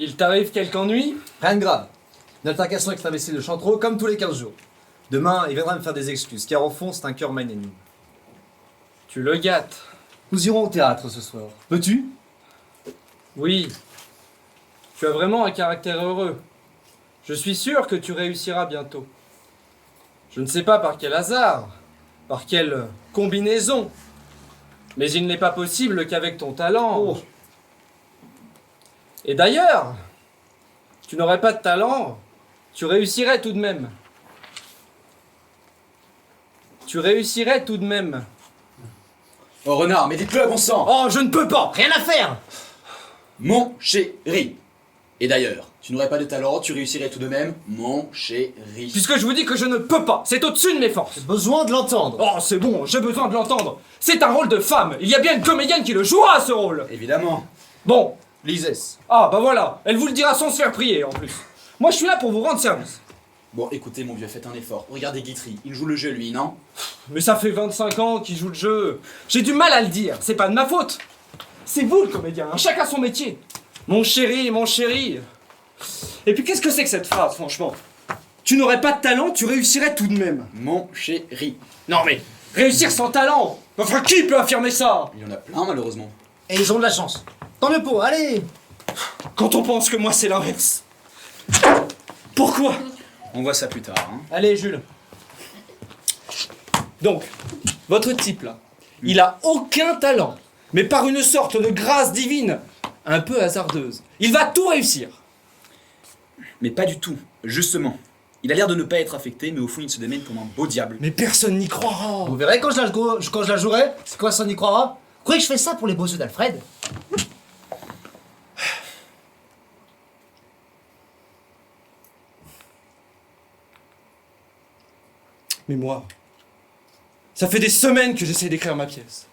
Il t'arrive quelque ennui? Rien de grave. Une altercation avec cet imbécile de Chantreau, comme tous les 15 jours. Demain, il viendra me faire des excuses, car au fond, c'est un cœur magnanime. Tu le gâtes. Nous irons au théâtre ce soir. Peux-tu? Oui. Tu as vraiment un caractère heureux. Je suis sûr que tu réussiras bientôt. Je ne sais pas par quel hasard, par quelle combinaison, mais il n'est pas possible qu'avec ton talent... Oh. Et d'ailleurs, tu n'aurais pas de talent, tu réussirais tout de même. Tu réussirais tout de même. Oh renard, mais dites-le, bon sang! Oh, je ne peux pas! Rien à faire. Mon chéri! Et d'ailleurs, tu n'aurais pas de talent, tu réussirais tout de même, mon chéri. Puisque je vous dis que je ne peux pas, c'est au-dessus de mes forces. Besoin de l'entendre. Oh, c'est bon, j'ai besoin de l'entendre. C'est un rôle de femme. Il y a bien une comédienne qui le jouera, ce rôle. Évidemment. Bon. Lisès. Ah, bah voilà. Elle vous le dira sans se faire prier, en plus. Moi, je suis là pour vous rendre service. Bon, écoutez mon vieux, faites un effort. Regardez Guitry, il joue le jeu lui, non? Mais ça fait 25 ans qu'il joue le jeu. J'ai du mal à le dire. C'est pas de ma faute. C'est vous, le comédien. Hein. Chacun son métier. Mon chéri, mon chéri. Et puis, qu'est-ce que c'est que cette phrase, franchement? Tu n'aurais pas de talent, tu réussirais tout de même. Mon chéri. Non, mais réussir sans talent. Enfin, qui peut affirmer ça? Il y en a plein, malheureusement. Et ils ont de la chance. Tant mieux pour eux, allez. Quand on pense que moi, c'est l'inverse. Pourquoi? On voit ça plus tard, hein. Allez, Jules. Donc, votre type, là, il a aucun talent, mais par une sorte de grâce divine, un peu hasardeuse, il va tout réussir. Mais pas du tout, justement. Il a l'air de ne pas être affecté, mais au fond il se démène comme un beau diable. Mais personne n'y croira. Vous verrez quand je la jouerai. C'est quoi, ça n'y croira? Vous croyez que je fais ça pour les beaux yeux d'Alfred? Mais moi, ça fait des semaines que j'essaie d'écrire ma pièce.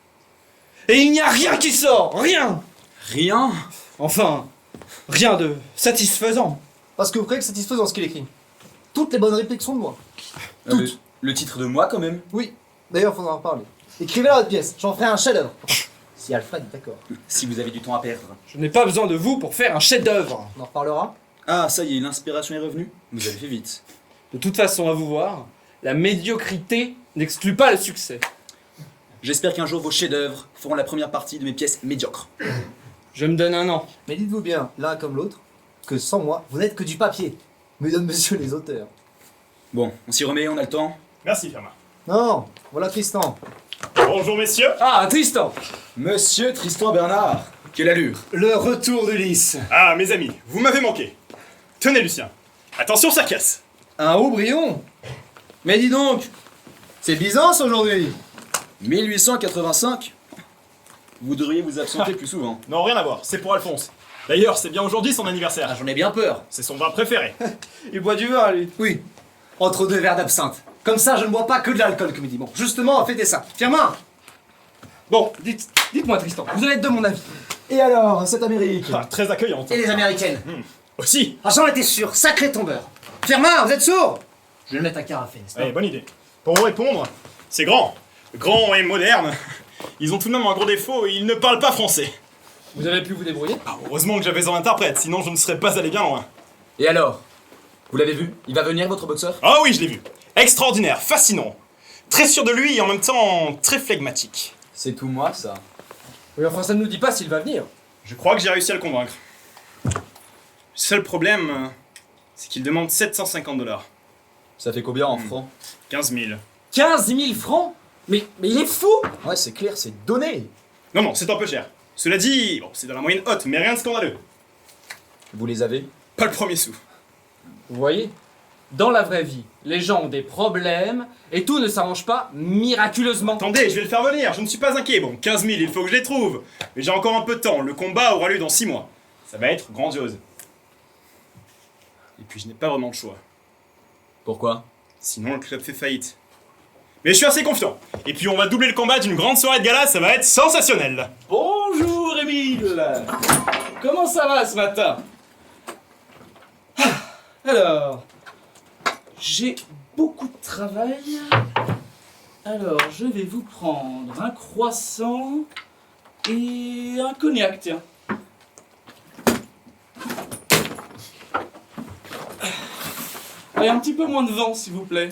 Et il n'y a rien qui sort, rien. Rien? Enfin, rien de satisfaisant. Parce que vous croyez que c'est satisfaisant ce qu'il écrit. Toutes les bonnes répliques sont de moi. Le titre de moi quand même? Oui. D'ailleurs, faudra en reparler. Écrivez-la votre pièce, j'en ferai un chef-d'œuvre. Si Alfred est d'accord. Si vous avez du temps à perdre. Je n'ai pas besoin de vous pour faire un chef-d'œuvre. On en reparlera. Ah, ça y est, l'inspiration est revenue? Vous avez fait vite. De toute façon, à vous voir, la médiocrité n'exclut pas le succès. J'espère qu'un jour vos chefs-d'œuvre feront la première partie de mes pièces médiocres. Je me donne un an. Mais dites-vous bien, l'un comme l'autre, que sans moi, vous n'êtes que du papier. Mesdames, messieurs les auteurs. Bon, on s'y remet, on a le temps. Merci, Firmin. Non, voilà Tristan. Bonjour, messieurs. Ah, Tristan. Monsieur Tristan Bernard, quelle allure! Le retour d'Ulysse. Ah, mes amis, vous m'avez manqué. Tenez, Lucien. Attention, ça casse. Un Aubryon. Mais dis donc, c'est Byzance aujourd'hui. 1885? Vous devriez vous absenter plus souvent. Non, rien à voir, c'est pour Alphonse. D'ailleurs, c'est bien aujourd'hui son anniversaire. J'en ai bien peur. C'est son vin préféré. Il boit du vin, lui. Oui, entre deux verres d'absinthe. Comme ça, je ne bois pas que de l'alcool, comme il dit. Bon, justement, fêtez ça. Firmin. Bon, dites-moi, Tristan, vous allez être de mon avis. Et alors, cette Amérique? Ah, très accueillante. Et les Américaines. Aussi. Ah, j'en étais sûr. Sacré tombeur. Firmin, vous êtes sourd? Je vais le mettre à carafer, n'est-ce pas? Allez, bonne idée. Pour vous répondre, c'est grand. Grand et moderne. Ils ont tout de même un gros défaut, ils ne parlent pas français. Vous avez pu vous débrouiller? Ah, heureusement que j'avais un interprète, sinon je ne serais pas allé bien loin. Et alors? Vous l'avez vu? Il va venir votre boxeur? Ah oui, je l'ai vu. Extraordinaire, fascinant. Très sûr de lui et en même temps très flegmatique. C'est tout moi, ça. Oui, enfin, ça ne nous dit pas s'il va venir. Je crois que j'ai réussi à le convaincre. Le seul problème, c'est qu'il demande 750 $. Ça fait combien en francs? 15 000. 15 000 francs? Mais il est fou! Ouais, c'est clair, c'est donné. Non, non, c'est un peu cher. Cela dit, bon, c'est dans la moyenne haute, mais rien de scandaleux. Vous les avez? Pas le premier sou. Vous voyez? Dans la vraie vie, les gens ont des problèmes et tout ne s'arrange pas miraculeusement. Attendez, je vais le faire venir, je ne suis pas inquiet. Bon, 15 000, il faut que je les trouve. Mais j'ai encore un peu de temps, le combat aura lieu dans 6 mois. Ça va être grandiose. Et puis je n'ai pas vraiment de choix. Pourquoi? Sinon le club fait faillite. Mais je suis assez confiant. Et puis on va doubler le combat d'une grande soirée de gala, ça va être sensationnel. Bonjour Émile. comment ça va ce matin? Alors, j'ai beaucoup de travail. Alors, je vais vous prendre un croissant et un cognac, tiens. Allez, un petit peu moins de vent, s'il vous plaît.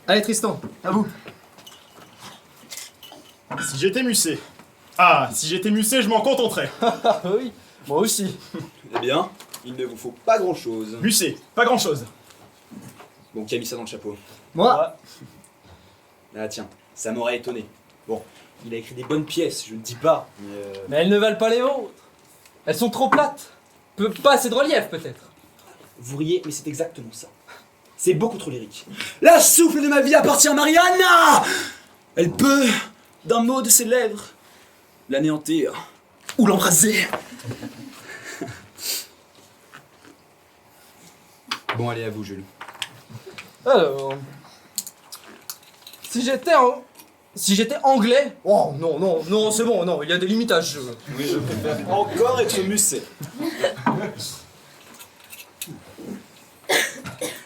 Allez Tristan, à vous. Si j'étais Musset. Ah, si j'étais Musset, je m'en contenterais. Ah oui, moi aussi. Eh bien, il ne vous faut pas grand-chose. Musset, pas grand-chose. Bon, qui a mis ça dans le chapeau? Moi, Ah tiens, ça m'aurait étonné. Bon, il a écrit des bonnes pièces, je ne dis pas. Mais elles ne valent pas les vôtres. Elles sont trop plates. Pas assez de relief, peut-être. Vous riez, mais c'est exactement ça. C'est beaucoup trop lyrique. La souffle de ma vie appartient à Mariana. Elle peut, d'un mot de ses lèvres, l'anéantir ou l'embraser. Bon, allez, à vous, Jules. Alors... Si j'étais anglais... Oh non, non, non, c'est bon, non, il y a des limites à ce jeu. Oui, je préfère encore être Musset.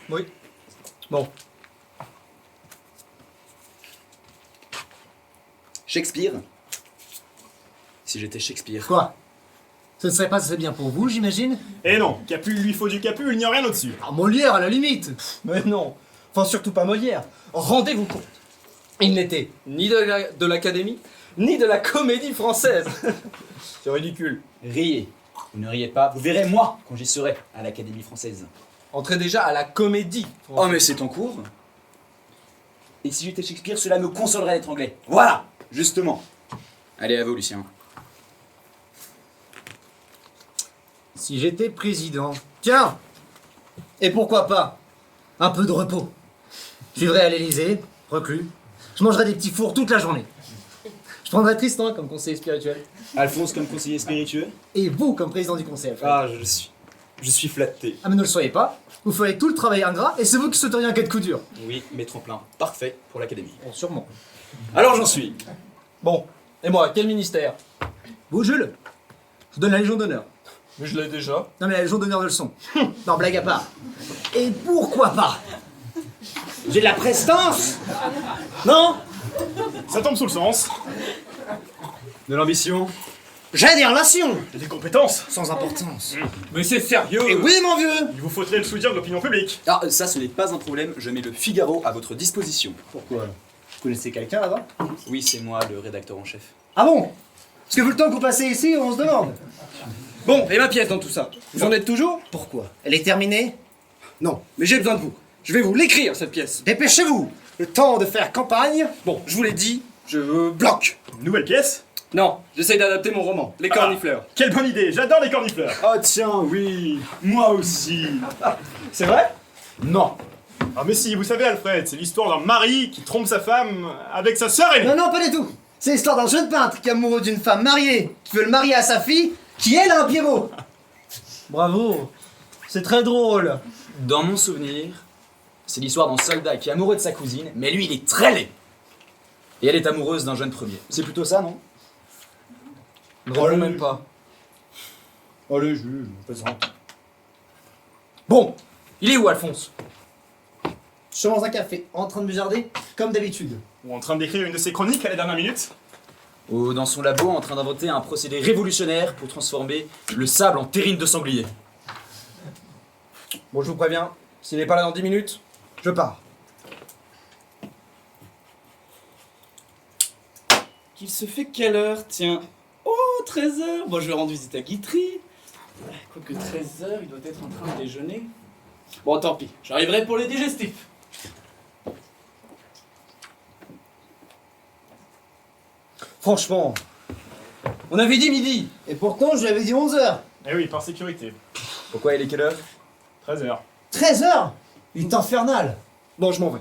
Oui. Bon. Shakespeare. Si j'étais Shakespeare. quoi? Ce ne serait pas assez bien pour vous, j'imagine? Et non, Capu, il lui faut du Capu, il n'y a rien au-dessus. Ah, Molière, à la limite. Mais non. Enfin, surtout pas Molière. Rendez-vous compte. Il n'était ni de l'Académie, ni de la Comédie Française. C'est ridicule. Riez. Vous ne riez pas. Vous verrez moi quand j'y serai à l'Académie française. Entrez déjà à la Comédie Oh, Française. mais c'est en cours. Et si j'étais Shakespeare, cela me consolerait d'être anglais. Voilà, justement. Allez, à vous, Lucien. Si j'étais président... Tiens! Et pourquoi pas un peu de repos. Je vivrais à l'Élysée, reclus. Je mangerais des petits fours toute la journée. Je prendrais Tristan comme conseiller spirituel. Alphonse comme conseiller spiritueux. Et vous comme président du conseil. Alfred. Ah, je suis flatté. Ah mais ne le soyez pas. Vous ferez tout le travail ingrat et c'est vous qui sauteriez un cas de coup dur. Oui, mes tremplins. Parfait pour l'Académie. Bon, sûrement. Alors j'en suis. Bon. Et moi, quel ministère? Vous, Jules? Je vous donne la Légion d'honneur. Mais je l'ai déjà. Non mais la Légion d'honneur de leçon. Non, blague à part. Et pourquoi pas? J'ai de la prestance. Non? Ça tombe sous le sens. De l'ambition. J'ai des relations. Des compétences. Sans importance. Mais c'est sérieux. Et oui, mon vieux. Il vous faudrait le soutien de l'opinion publique. Ah, ça ce n'est pas un problème, je mets le Figaro à votre disposition. Pourquoi? Vous connaissez quelqu'un là-bas? Oui, c'est moi, le rédacteur en chef. Ah bon? Parce que vu le temps que vous passez ici, on se demande. Bon, et ma pièce dans tout ça? Vous en êtes toujours? Pourquoi? Elle est terminée? Non, mais j'ai besoin de vous. Je vais vous l'écrire, cette pièce. Dépêchez-vous. Le temps de faire campagne. Bon, je vous l'ai dit, je bloque. Nouvelle pièce. Non, j'essaye d'adapter mon roman, Les Cornifleurs. Quelle bonne idée, j'adore les cornifleurs. Oh tiens, oui, moi aussi. C'est vrai? Non. Ah mais si, vous savez Alfred, c'est l'histoire d'un mari qui trompe sa femme avec sa sœur aînée. Non, non, pas du tout. C'est l'histoire d'un jeune peintre qui est amoureux d'une femme mariée, qui veut le marier à sa fille, qui elle a un pied beau. Bravo. C'est très drôle. Dans mon souvenir, c'est l'histoire d'un soldat qui est amoureux de sa cousine, mais lui il est très laid. Et elle est amoureuse d'un jeune premier. C'est plutôt ça, non? Ne réponds même pas. Allez, je plaisante. Bon, il est où, Alphonse? Je suis dans un café, en train de buvarder, comme d'habitude. Ou en train d'écrire une de ses chroniques à la dernière minute. Ou dans son labo en train d'inventer un procédé révolutionnaire pour transformer le sable en terrine de sanglier. Bon, je vous préviens, s'il n'est pas là dans 10 minutes, je pars. Qu'il se fait quelle heure, tiens? Oh, 13h. Bon, je vais rendre visite à Guitry. Quoique 13h, il doit être en train de déjeuner. Bon, tant pis, j'arriverai pour les digestifs. Franchement, on avait dit midi. Et pourtant, je lui avais dit 11h. Eh oui, par sécurité. Pourquoi il est quelle heure? 13h. 13h. Il est infernal. Bon, je m'en vais.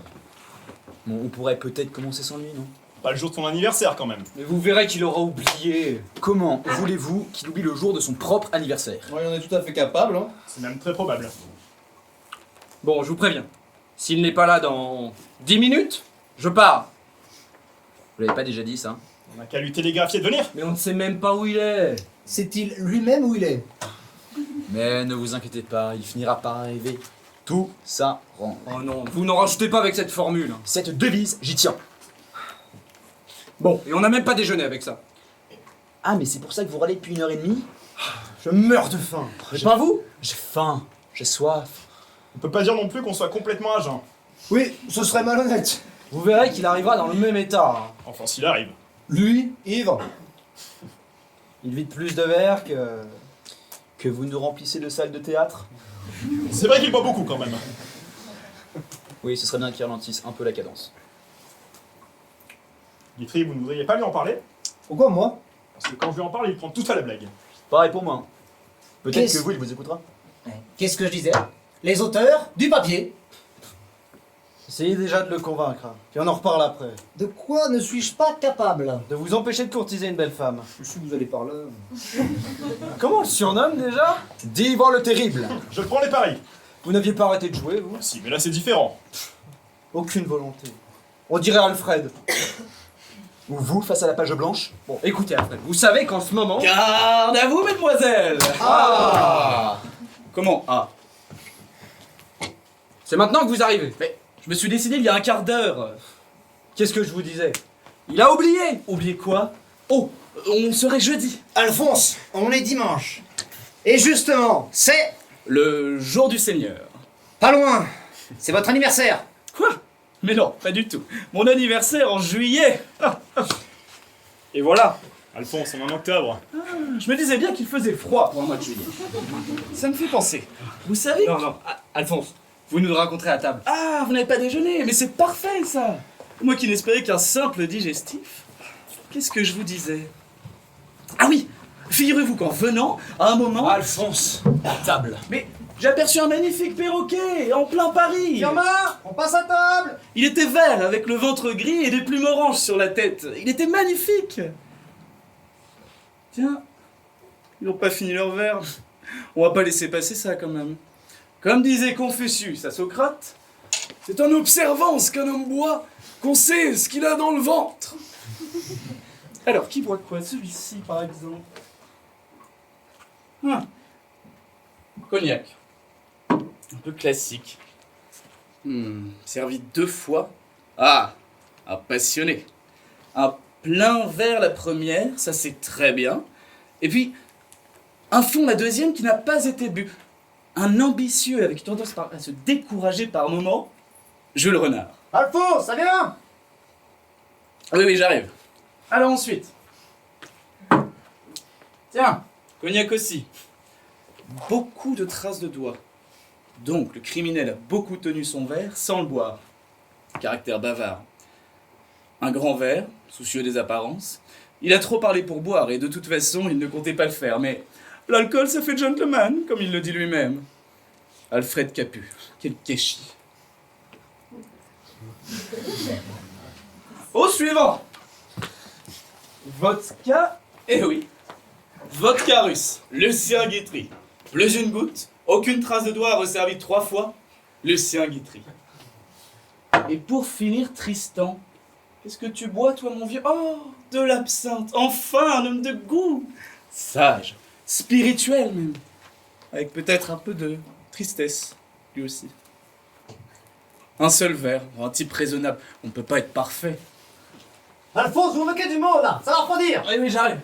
Bon, on pourrait peut-être commencer sans lui, non? Pas le jour de ton anniversaire quand même. Mais vous verrez qu'il aura oublié. Comment voulez-vous qu'il oublie le jour de son propre anniversaire? Ouais, on est tout à fait capable, hein. C'est même très probable. Bon, je vous préviens, s'il n'est pas là dans 10 minutes, je pars. Vous l'avez pas déjà dit, ça? On n'a qu'à lui télégraphier de venir. Mais on ne sait même pas où il est. C'est-il lui-même où il est? Mais ne vous inquiétez pas, il finira par arriver. Tout ça rend. Oh non, vous n'en rajoutez pas avec cette formule. Cette devise, j'y tiens. Bon, et on n'a même pas déjeuné avec ça. Ah, mais c'est pour ça que vous râlez depuis 1h30? Je meurs de faim. Mais pas vous? J'ai faim, j'ai soif. On peut pas dire non plus qu'on soit complètement à jeun. Oui, ce serait malhonnête. Vous verrez qu'il arrivera dans le même état. Enfin, s'il arrive. Lui, ivre. Il vide plus de verre que... Que vous nous remplissez de salles de théâtre? C'est vrai qu'il boit beaucoup quand même. Oui, ce serait bien qu'il ralentisse un peu la cadence. Guitry, vous ne voudriez pas lui en parler? Pourquoi moi? Parce que quand je lui en parle, il prend tout à la blague. Pareil pour moi. Hein. Peut-être Qu'est-ce- que vous, il vous écoutera. Qu'est-ce que je disais? Les auteurs, du papier. Essayez déjà de le convaincre. Puis on en reparle après. De quoi ne suis-je pas capable? De vous empêcher de courtiser une belle femme. Je suis vous allez par là. Comment on le surnomme déjà? D'Ivre le Terrible. Je prends les paris. Vous n'aviez pas arrêté de jouer, vous? Ah si, mais là c'est différent. Aucune volonté. On dirait Alfred. Ou vous, face à la page blanche. Bon, écoutez Alfred, vous savez qu'en ce moment... Garde à vous, mesdemoiselles. Comment? Ah. C'est maintenant que vous arrivez. Mais je me suis décidé il y a un quart d'heure. Qu'est-ce que je vous disais? Il a oublié. Oubliez quoi? Oh, on serait jeudi. Alphonse, on est dimanche. Et justement, c'est Le jour du Seigneur. pas loin. C'est votre anniversaire. Quoi? Mais non, pas du tout. Mon anniversaire en juillet. Et voilà. Alphonse, on est en octobre. Je me disais bien qu'il faisait froid pour un mois de juillet. Ça me fait penser. Vous savez... Non, Alphonse, vous nous le raconterez à table. Ah, vous n'avez pas déjeuné, mais c'est parfait ça. Moi qui n'espérais qu'un simple digestif. Qu'est-ce que je vous disais? Ah oui, figurez-vous qu'en venant, à un moment... Alphonse, à table. Mais j'ai aperçu un magnifique perroquet en plein Paris. Firmin, on passe à table. Il était vert avec le ventre gris et des plumes oranges sur la tête. Il était magnifique. Tiens, ils n'ont pas fini leur verre. On va pas laisser passer ça quand même. Comme disait Confucius à Socrate, c'est en observant ce qu'un homme boit qu'on sait ce qu'il a dans le ventre. Alors, qui boit quoi? Celui-ci, par exemple. Cognac. Un peu classique. Servi 2 fois. Ah, un passionné. Un plein verre la première, ça c'est très bien. Et puis, un fond la deuxième qui n'a pas été bu. Un ambitieux avec tendance à se décourager par moments, Jules Renard. Alphonse, ça vient. Oui, oui, j'arrive. Alors ensuite. Tiens, cognac aussi. Beaucoup de traces de doigts. Donc, le criminel a beaucoup tenu son verre sans le boire. Caractère bavard. Un grand verre, soucieux des apparences. Il a trop parlé pour boire et de toute façon, il ne comptait pas le faire. Mais l'alcool, ça fait gentleman, comme il le dit lui-même. Alfred Capu. Quel kéchi. Au suivant. Vodka, eh oui. Vodka russe, Lucien Guitry. Plus une goutte, aucune trace de doigt resservie 3 fois, Lucien Guitry. Et pour finir, Tristan. Qu'est-ce que tu bois, toi, mon vieux? Oh, de l'absinthe. Enfin, un homme de goût. Sage, spirituel même. Avec peut-être un peu de tristesse, lui aussi. Un seul verre, un type raisonnable. On ne peut pas être parfait. Alphonse, vous moquez du monde là. Ça va refroidir. Oui, oui, j'arrive.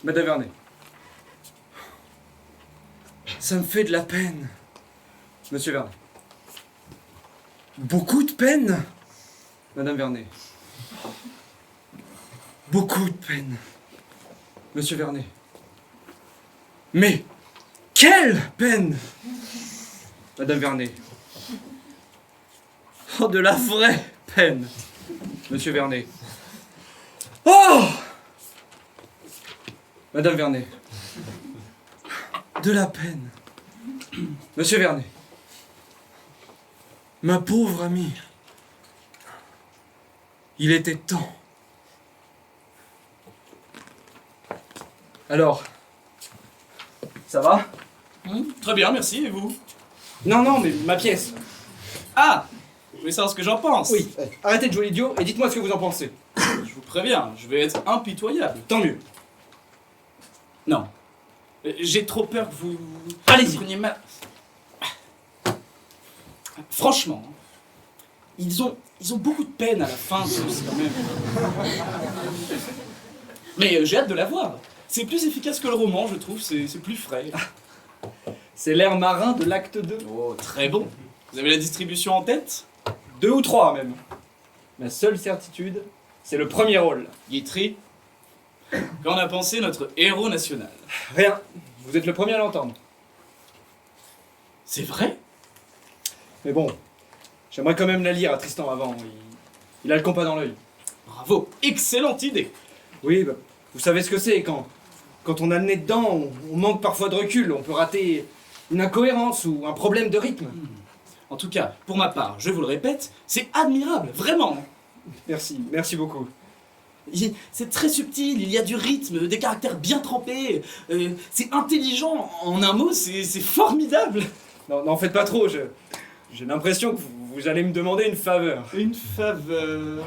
Madame Vernet. Ça me fait de la peine. Monsieur Vernet. Beaucoup de peine. Madame Vernet. Beaucoup de peine. Monsieur Vernet. Mais quelle peine! Madame Vernet. Oh, de la vraie peine. Monsieur Vernet. Oh! Madame Vernet. De la peine. Monsieur Vernet. Ma pauvre amie. Il était temps. Alors, ça va? Très bien, merci. Et vous? Non, non, mais ma pièce. Ah, vous voulez savoir ce que j'en pense? Oui, arrêtez de jouer l'idiot et dites-moi ce que vous en pensez. Je vous préviens, je vais être impitoyable. Tant mieux. Non. J'ai trop peur que vous... Allez-y. preniez mal... Franchement, ils ont beaucoup de peine à la fin, tous, quand même. Mais j'ai hâte de la voir. C'est plus efficace que le roman, je trouve, c'est plus frais. C'est l'air marin de l'acte 2. Oh, très bon. Vous avez la distribution en tête? 2 ou 3 même. Ma seule certitude, c'est le premier rôle. Guitry, qu'en a pensé notre héros national? Rien. Vous êtes le premier à l'entendre. C'est vrai? Mais bon, j'aimerais quand même la lire à Tristan avant. Il a le compas dans l'œil. Bravo, excellente idée. Oui, bah, vous savez ce que c'est quand on a le nez dedans, on manque parfois de recul, on peut rater une incohérence ou un problème de rythme. En tout cas, pour ma part, je vous le répète, c'est admirable, vraiment. Merci beaucoup. C'est très subtil, il y a du rythme, des caractères bien trempés, c'est intelligent, en un mot, c'est formidable. Non, n'en faites pas trop, j'ai l'impression que vous allez me demander une faveur. Une faveur,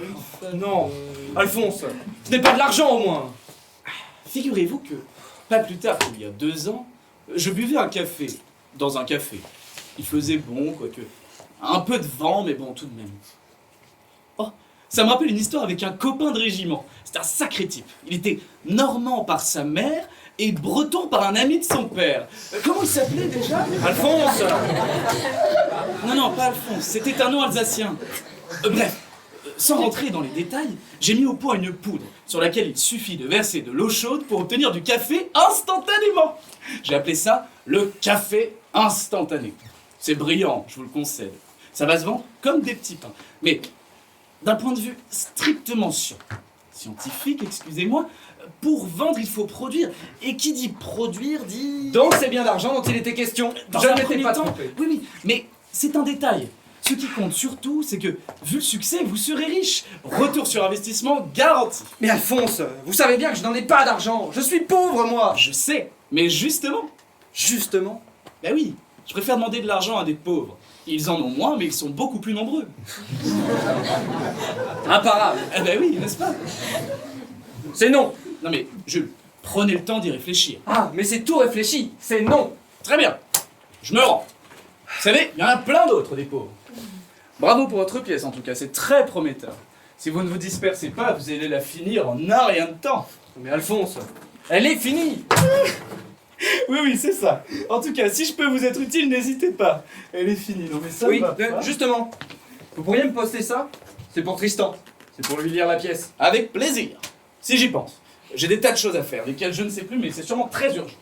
Non, Alphonse, ce n'est pas de l'argent au moins. Figurez-vous que, pas plus tard qu'il y a 2 ans, je buvais un café, dans un café. Il faisait bon, quoique. Un peu de vent, mais bon, tout de même. Oh, ça me rappelle une histoire avec un copain de régiment. C'était un sacré type. Il était normand par sa mère et breton par un ami de son père. Comment il s'appelait déjà? Alphonse! Non, pas Alphonse, c'était un nom alsacien. Bref, sans rentrer dans les détails, j'ai mis au point une poudre sur laquelle il suffit de verser de l'eau chaude pour obtenir du café instantanément. J'ai appelé ça le café instantané. C'est brillant, je vous le concède. Ça va se vendre comme des petits pains. Mais d'un point de vue strictement scientifique, excusez-moi, pour vendre, il faut produire. Et qui dit produire dit... Donc c'est bien d'argent dont il était question. Dans Je un ne m'étais premier pas temps, trompé. oui, mais c'est un détail. Ce qui compte surtout, c'est que, vu le succès, vous serez riche. Retour sur investissement garanti. Mais Alphonse, vous savez bien que je n'en ai pas d'argent. Je suis pauvre, moi. Je sais, mais justement, Justement. ben oui, je préfère demander de l'argent à des pauvres. Ils en ont moins, mais ils sont beaucoup plus nombreux. Imparable. Eh ben oui, n'est-ce pas? C'est non. Non mais, Jules, prenez le temps d'y réfléchir. Ah, mais c'est tout réfléchi. C'est non. Très bien, je me rends. Vous savez, il y en a plein d'autres, des pauvres. Bravo pour votre pièce, en tout cas, c'est très prometteur. Si vous ne vous dispersez pas, vous allez la finir en un rien de temps. Mais Alphonse, elle est finie. Oui, c'est ça. En tout cas, si je peux vous être utile, n'hésitez pas. Elle est finie, non mais ça Oui, va pas. justement. Vous pourriez me poster ça? C'est pour Tristan. C'est pour lui lire la pièce. Avec plaisir, si j'y pense. J'ai des tas de choses à faire, lesquelles je ne sais plus, mais c'est sûrement très urgent.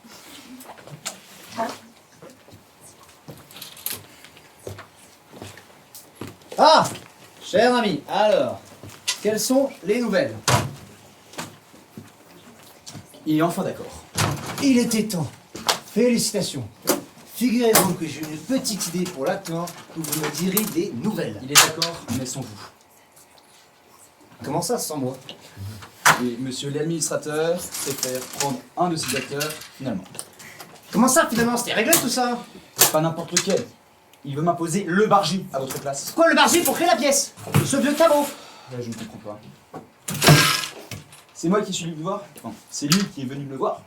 Ah, cher ami, alors, quelles sont les nouvelles? Il est enfin d'accord. Il était temps. Félicitations. Figurez-vous que j'ai une petite idée pour l'acteur où vous me direz des nouvelles. Il est d'accord, mais sans vous. Comment ça, sans moi? Et monsieur l'administrateur préfère prendre un de ses acteurs finalement. Comment ça, finalement? C'était réglé tout ça? Pas n'importe lequel. Il veut m'imposer le Bargy à votre place. Quoi, le bargier pour créer la pièce? Ce vieux cabot? Là, je ne comprends pas. C'est moi qui suis venu le voir. Enfin, c'est lui qui est venu me voir.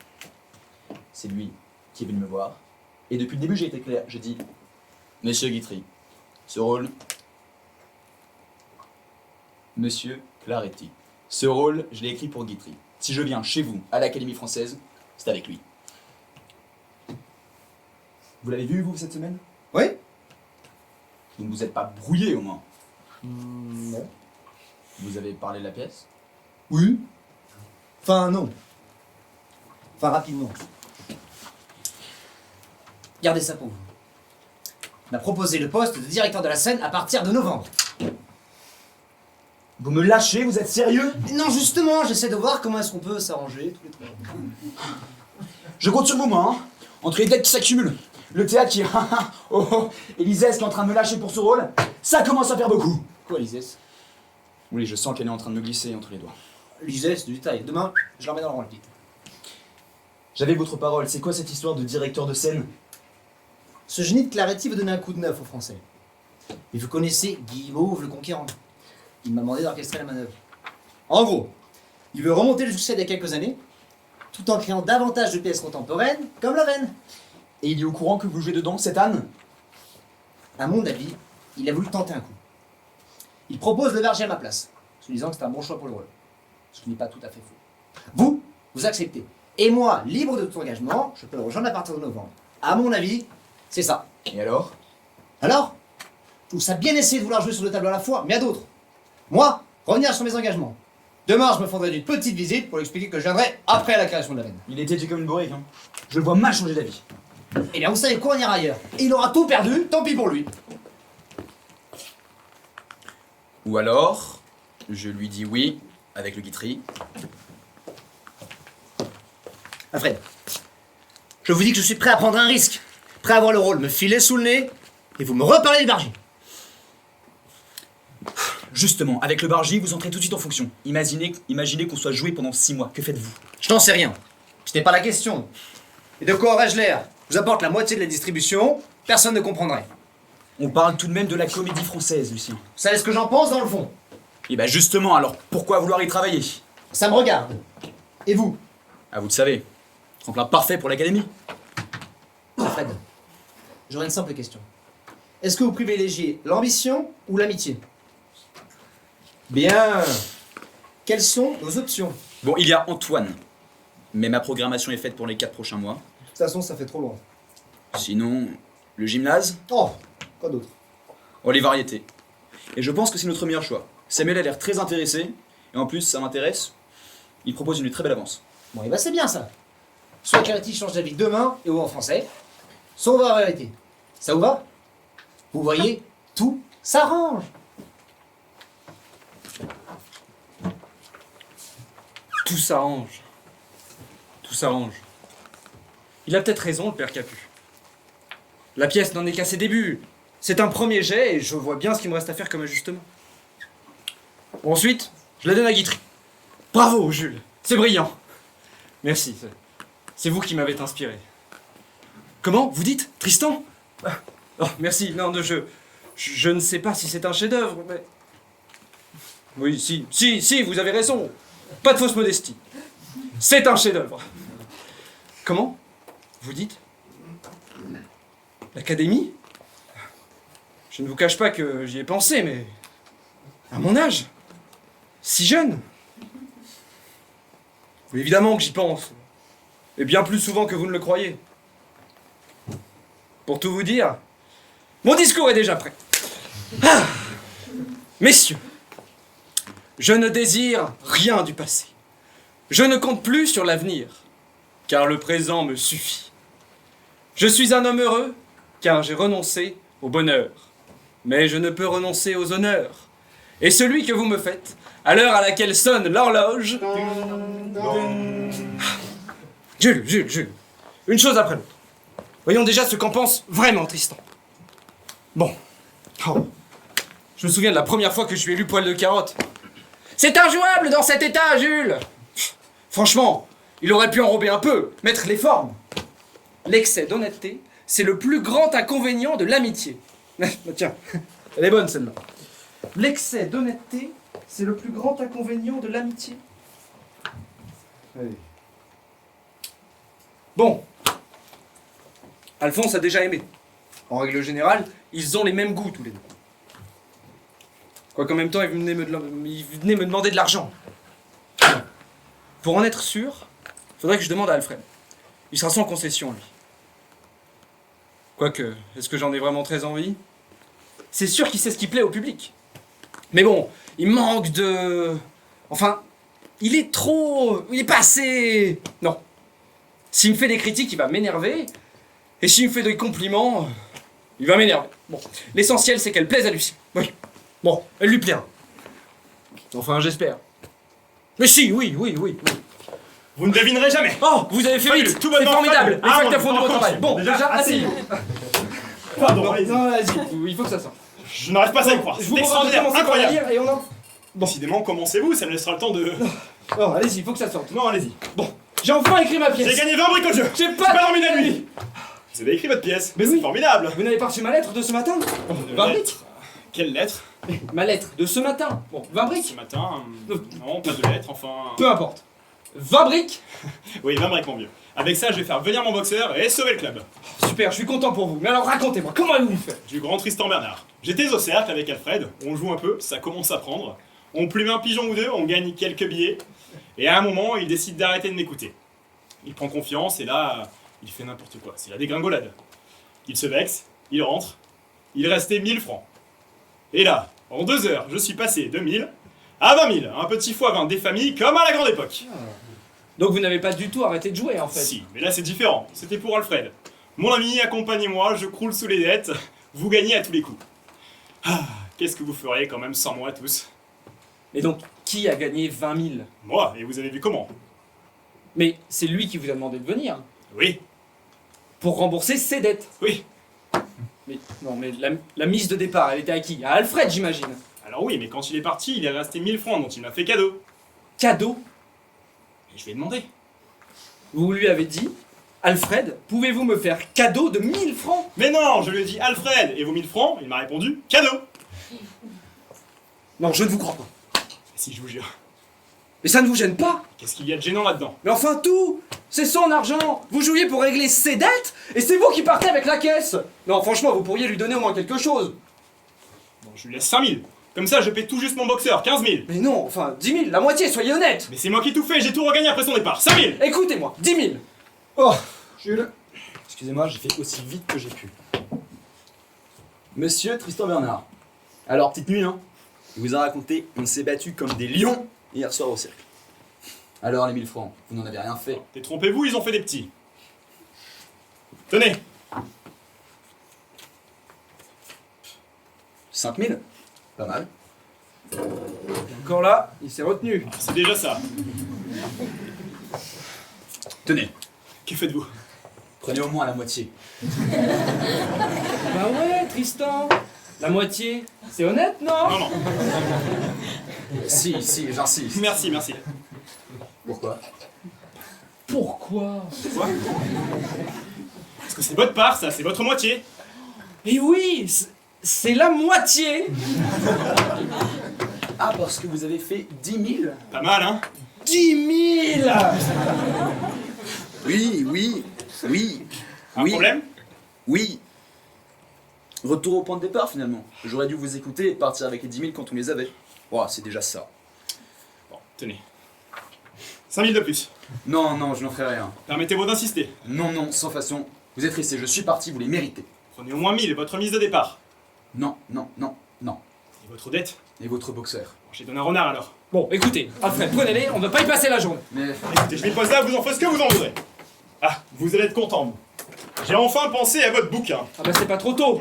C'est lui qui est venu me voir. Et depuis le début, j'ai été clair. J'ai dit, Monsieur Guitry, ce rôle... Monsieur Claretti. Ce rôle, je l'ai écrit pour Guitry. Si je viens chez vous, à l'Académie française, c'est avec lui. Vous l'avez vu, vous, cette semaine? Oui? Vous ne vous êtes pas brouillé, au moins. Non. Vous avez parlé de la pièce? Oui. Enfin, non. Enfin, rapidement. Gardez ça pour vous. On m'a proposé le poste de directeur de la scène à partir de novembre. Vous me lâchez? Vous êtes sérieux? Non, justement, j'essaie de voir comment est-ce qu'on peut s'arranger tous les trois. Je compte sur vous, moi, hein. Entre les dettes qui s'accumulent, le théâtre qui... et Lisès qui est en train de me lâcher pour ce rôle, ça commence à faire beaucoup. Quoi, Lisès? Oui, je sens qu'elle est en train de me glisser entre les doigts. Lisez, c'est du détail. Demain, je la remets dans le rôle. J'avais votre parole, c'est quoi cette histoire de directeur de scène? Ce génie de Claretti veut donner un coup de neuf aux Français. Mais vous connaissez Guimauve le Conquérant. Il m'a demandé d'orchestrer la manœuvre. En gros, il veut remonter le succès d'il y a quelques années, tout en créant davantage de pièces contemporaines, comme la Reine. Et il est au courant que vous jouez dedans, cette Anne? À mon avis, il a voulu tenter un coup. Il propose le Verger à ma place, se disant que c'est un bon choix pour le rôle. Ce qui n'est pas tout à fait faux. Vous acceptez. Et moi, libre de tout engagement, je peux le rejoindre à partir de novembre. À mon avis, c'est ça. Et alors? Alors, je trouve ça bien essayé de vouloir jouer sur deux tableaux à la fois, mais à d'autres. Moi, revenir sur mes engagements. Demain, je me ferai d'une petite visite pour lui expliquer que je viendrai après la création de la Reine. Il était comme une bourrique, hein. Je le vois mal changer d'avis. Eh bien, vous savez quoi, on ira ailleurs. Et il aura tout perdu, tant pis pour lui. Ou alors, je lui dis oui, avec le Guitry. Alfred, je vous dis que je suis prêt à prendre un risque. Prêt à avoir le rôle, me filer sous le nez, et vous me reparlez du Bargy. Justement, avec le Bargy, vous entrez tout de suite en fonction. Imaginez qu'on soit joué pendant 6 mois. Que faites-vous? Je n'en sais rien. Ce n'est pas la question. Et de quoi aurais-je l'air? Je vous apporte la moitié de la distribution, personne ne comprendrait. On parle tout de même de la comédie française, Lucien. Vous savez ce que j'en pense dans le fond? Et bah justement, alors pourquoi vouloir y travailler? Ça me regarde. Et vous? Ah, vous le savez. Tremplin parfait pour l'académie. Alfred, j'aurais une simple question. Est-ce que vous privilégiez l'ambition ou l'amitié? Bien. Quelles sont nos options? Bon, il y a Antoine. Mais ma programmation est faite pour les 4 prochains mois. De toute façon, ça fait trop loin. Sinon, le gymnase, Oh, quoi d'autre? oh, les variétés. Et je pense que c'est notre meilleur choix. Samuel a l'air très intéressé, et en plus, ça m'intéresse. Il propose une très belle avance. Bon, et bah c'est bien ça. Soit Claretti change d'avis demain et ou en français, soit on va en vérité. Ça vous va? Vous voyez, tout s'arrange. Tout s'arrange. Tout s'arrange. Il a peut-être raison, le père Capu. La pièce n'en est qu'à ses débuts. C'est un premier jet et je vois bien ce qu'il me reste à faire comme ajustement. Bon, ensuite, je la donne à Guitry. Bravo, Jules. C'est brillant. Merci. C'est vous qui m'avez inspiré. Comment? Vous dites? Tristan? Oh, merci. Non, je ne sais pas si c'est un chef-d'œuvre, mais... Oui, si, vous avez raison. Pas de fausse modestie. C'est un chef-d'œuvre. Comment? Vous dites? L'Académie? Je ne vous cache pas que j'y ai pensé, mais... À mon âge? Si jeune? Oui, évidemment que j'y pense. Et bien plus souvent que vous ne le croyez. Pour tout vous dire, mon discours est déjà prêt. Ah, messieurs, je ne désire rien du passé. Je ne compte plus sur l'avenir, car le présent me suffit. Je suis un homme heureux, car j'ai renoncé au bonheur. Mais je ne peux renoncer aux honneurs. Et celui que vous me faites, à l'heure à laquelle sonne l'horloge... Jules, une chose après l'autre. Voyons déjà ce qu'en pense vraiment Tristan. Bon. Oh. Je me souviens de la première fois que je lui ai lu Poil de carotte. C'est injouable dans cet état, Jules! Franchement, il aurait pu enrober un peu, mettre les formes. L'excès d'honnêteté, c'est le plus grand inconvénient de l'amitié. Tiens, elle est bonne celle-là. L'excès d'honnêteté, c'est le plus grand inconvénient de l'amitié. Allez. Bon. Alphonse a déjà aimé. En règle générale, ils ont les mêmes goûts tous les deux. Quoiqu'en même temps, il venait me demander de l'argent. Pour en être sûr, il faudrait que je demande à Alfred. Il sera sans concession, lui. Quoique, est-ce que j'en ai vraiment très envie? C'est sûr qu'il sait ce qui plaît au public. Mais bon, il manque de... Enfin, il est trop... Il est pas assez... Non. S'il me fait des critiques, il va m'énerver. Et s'il me fait des compliments, il va m'énerver. Bon, l'essentiel, c'est qu'elle plaise à Lucie. Oui. Bon, elle lui plaira. Enfin, j'espère. Mais si, oui. Vous ne devinerez jamais. Oh, vous avez fait Fabuleux, vite. tout C'est bonnement, formidable. fabuleux. Les Ah, facteurs bon, font du bon encore, travail. Bon, déjà, déjà, assez. Pardon, Pardon, non, vas-y. Il faut que ça sorte. Je n'arrive pas à y croire. Je C'est vous propose de extraordinaire, commencer par la incroyable. lire et on en... Décidément, commencez-vous, ça me laissera le temps de... Oh, allez-y, il faut que ça sorte. Non, allez-y. Bon, j'ai enfin écrit ma pièce. J'ai gagné 20 briques au jeu. J'ai Pas dormi la nuit. Vous avez écrit votre pièce. Mais C'est oui. formidable. Vous n'avez pas reçu ma lettre de ce matin? Une 20 briques. lettre. Quelle lettre? Ma lettre de ce matin. Bon, 20 briques. Ce matin. Non, pas de lettre, enfin. Peu importe. 20 briques. Oui, 20 briques, mon vieux. Avec ça, je vais faire venir mon boxeur et sauver le club. Super, je suis content pour vous. Mais alors racontez-moi, comment avez-vous fait? Du grand Tristan Bernard. J'étais au cercle avec Alfred, on joue un peu, ça commence à prendre. On plume un pigeon ou deux, on gagne quelques billets. Et à un moment, il décide d'arrêter de m'écouter. Il prend confiance et là, il fait n'importe quoi. C'est la dégringolade. Il se vexe, il rentre, il restait 1000 francs. Et là, en 2 heures, je suis passé de 1000 à 20 000. Un petit fois 20 des familles comme à la grande époque. Donc vous n'avez pas du tout arrêté de jouer en fait. Si, mais là c'est différent. C'était pour Alfred. Mon ami, accompagnez-moi, je croule sous les dettes. Vous gagnez à tous les coups. Ah, qu'est-ce que vous feriez quand même sans moi tous? Et donc, qui a gagné 20 000? Moi, et vous avez vu comment? Mais c'est lui qui vous a demandé de venir. Oui, Pour rembourser ses dettes. oui. Mais non, mais la mise de départ, elle était à qui? À Alfred, j'imagine. Alors oui, mais quand il est parti, il est resté 1000 francs dont il m'a fait cadeau. Cadeau? Et je lui ai demandé. Vous lui avez dit, Alfred, pouvez-vous me faire cadeau de 1000 francs? Mais non, je lui ai dit Alfred, et vos 1000 francs? Il m'a répondu cadeau. Non, je ne vous crois pas. Et si je vous jure, Mais ça ne vous gêne pas? qu'est-ce qu'il y a de gênant là-dedans? Mais enfin tout! C'est son argent! Vous jouiez pour régler ses dettes, et c'est vous qui partez avec la caisse! Non, franchement, vous pourriez lui donner au moins quelque chose. Bon, je lui laisse 5000. Comme ça, je paie tout juste mon boxeur, 15 000. Mais non, enfin, 10 000, la moitié, soyez honnête! Mais c'est moi qui ai tout fait, j'ai tout regagné après son départ, 5000. Écoutez-moi, 10 000! Oh, Jules. Excusez-moi, j'ai fait aussi vite que j'ai pu. Monsieur Tristan Bernard. Alors, petite nuit, hein. Il vous a raconté, on s'est battu comme des lions hier soir au cercle. Alors, les 1000 francs, vous n'en avez rien fait. Détrompez-vous, ils ont fait des petits. Tenez. 5000. Pas mal. Encore là, il s'est retenu. C'est déjà ça. Tenez, Que faites-vous? prenez au moins la moitié. Bah ouais, Tristan! La moitié, c'est honnête, non? Non, non. Si, j'insiste. Merci, merci. Pourquoi? Pourquoi? Quoi? Parce que c'est votre part, ça, c'est votre moitié. Et oui, c'est la moitié! Ah, parce que vous avez fait 10 000. Pas mal, hein? 10 000! Oui. Un problème? Oui. Retour au point de départ finalement. J'aurais dû vous écouter et partir avec les 10 000 quand on les avait. Oh, c'est déjà ça. Bon, tenez. 5000 de plus. Non, je n'en ferai rien. Permettez-moi d'insister. Non, sans façon. Vous êtes restés, je suis parti, vous les méritez. Prenez au moins 1000, votre mise de départ. Non. Et votre dette? Et votre boxeur? Bon, j'ai donné un renard alors. Bon, écoutez, Alfred, prenez-les, on ne va pas y passer la journée. Mais Écoutez, je les pose là, vous en faites ce que vous en voudrez. Ah, vous allez être content, vous. J'ai enfin pensé à votre bouquin. Ah bah c'est pas trop tôt.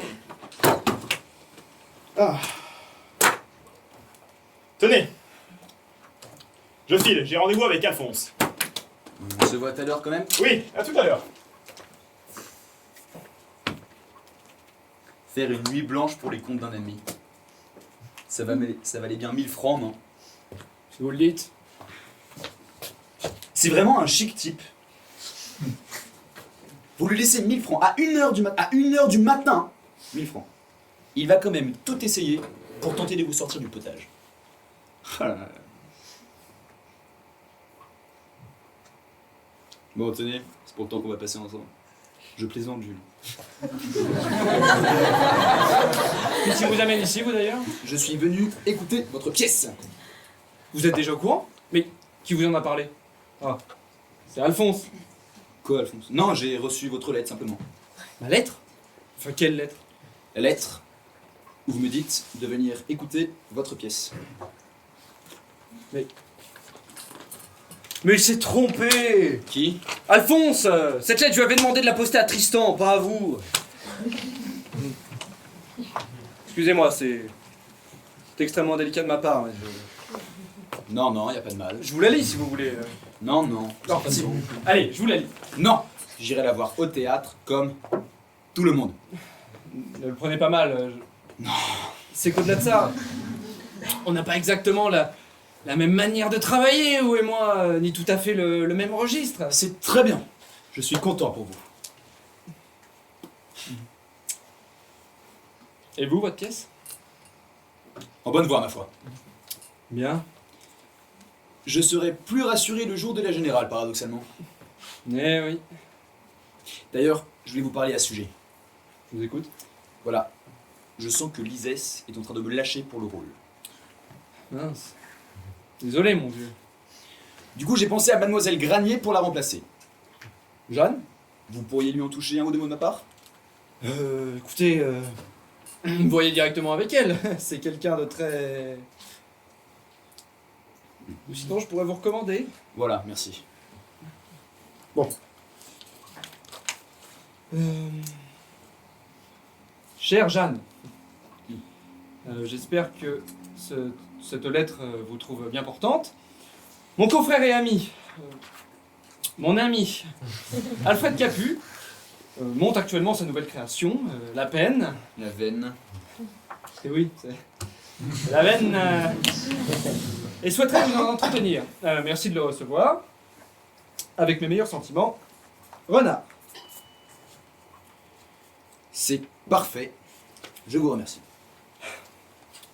Tenez. Je file, j'ai rendez-vous avec Alphonse. on se voit tout à l'heure quand même. Oui, à tout à l'heure. Faire une nuit blanche pour les comptes d'un ami. Ça valait bien 1000 francs, non? Si vous le dites. C'est vraiment un chic type. Vous lui laissez 1000 francs à 1h du matin. 1000 francs. Il va quand même tout essayer pour tenter de vous sortir du potage. Ah là là. Bon, tenez, c'est pour le temps qu'on va passer ensemble. Je plaisante, Jules. Qu'est-ce qui vous amène ici, vous d'ailleurs? Je suis venu écouter votre pièce. Vous êtes déjà au courant? Mais qui vous en a parlé? Ah, c'est Alphonse. Quoi, Alphonse? Non, j'ai reçu votre lettre simplement. Ma lettre? Enfin, quelle lettre? La lettre où vous me dites de venir écouter votre pièce. Mais il s'est trompé! Qui? Alphonse! Cette lettre, je lui avais demandé de la poster à Tristan, pas à vous. Excusez-moi, c'est extrêmement délicat de ma part. Mais Non, y a pas de mal. je vous la lis si vous voulez. Non. Non, si. Allez, je vous la lis. Non, j'irai la voir au théâtre comme tout le monde. Ne le prenez pas mal. Non. C'est qu'au-delà de ça, on n'a pas exactement la même manière de travailler, vous et moi, ni tout à fait le même registre. C'est très bien. Je suis content pour vous. Et vous, votre pièce? En bonne voie, ma foi. Bien. Je serai plus rassuré le jour de la générale, paradoxalement. Eh oui. D'ailleurs, je voulais vous parler à ce sujet. Je vous écoute. Voilà. Je sens que Lysès est en train de me lâcher pour le rôle. Mince. Désolé, mon vieux. Du coup, j'ai pensé à Mademoiselle Granier pour la remplacer. Jeanne, vous pourriez lui en toucher un ou deux mots de ma part? Écoutez, vous voyez directement avec elle. C'est quelqu'un de très... Ou sinon, je pourrais vous recommander. Voilà, merci. Chère Jeanne, j'espère que cette lettre vous trouve bien portante. Mon confrère et ami, mon ami, Alfred Capu, monte actuellement sa nouvelle création, La Peine. La veine. Et oui, c'est La Veine. Et souhaiterait vous en entretenir. Merci de le recevoir. Avec mes meilleurs sentiments, Renard. C'est parfait. Je vous remercie.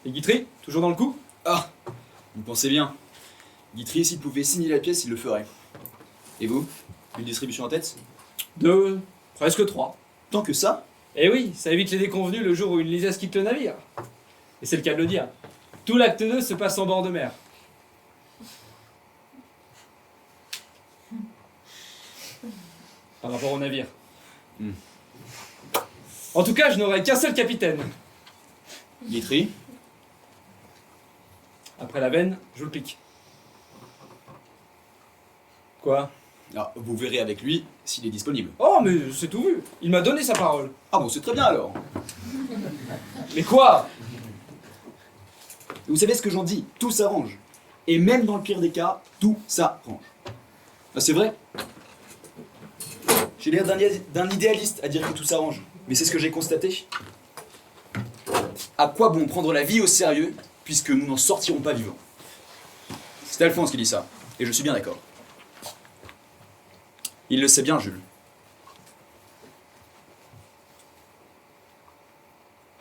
Et Guitry, toujours dans le coup? Ah, vous pensez bien. Guitry, s'il pouvait signer la pièce, il le ferait. Et vous? Une distribution en tête? 2, presque 3. Tant que ça? Et oui, ça évite les déconvenus le jour où une Lysès quitte le navire. Et c'est le cas de le dire. Tout l'acte 2 se passe en bord de mer. Par rapport au navire. En tout cas, je n'aurai qu'un seul capitaine. Guitry? Après La Veine, je le pique. Quoi? Ah, vous verrez avec lui s'il est disponible. Oh, mais c'est tout vu. Il m'a donné sa parole. Ah bon, c'est très bien alors. Mais quoi? Vous savez ce que j'en dis? Tout s'arrange. Et même dans le pire des cas, tout s'arrange. Ah, c'est vrai. J'ai l'air d'un idéaliste à dire que tout s'arrange. Mais c'est ce que j'ai constaté. À quoi bon prendre la vie au sérieux puisque nous n'en sortirons pas vivants? C'est Alphonse qui dit ça. Et je suis bien d'accord. Il le sait bien, Jules.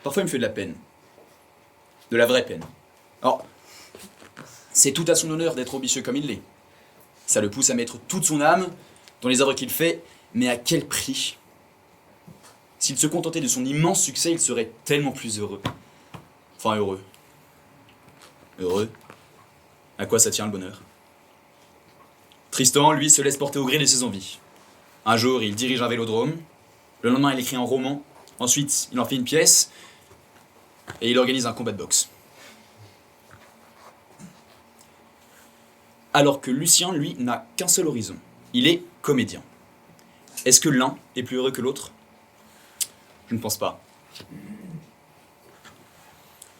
Parfois, il me fait de la peine. De la vraie peine. Alors, c'est tout à son honneur d'être ambitieux comme il l'est. Ça le pousse à mettre toute son âme dans les œuvres qu'il fait, mais à quel prix? S'il se contentait de son immense succès, il serait tellement plus heureux. Enfin, heureux. Heureux? À quoi ça tient le bonheur? Tristan, lui, se laisse porter au gré de ses envies. Un jour, il dirige un vélodrome. Le lendemain, il écrit un roman. Ensuite, il en fait une pièce. Et il organise un combat de boxe. Alors que Lucien, lui, n'a qu'un seul horizon. Il est comédien. Est-ce que l'un est plus heureux que l'autre? Je ne pense pas.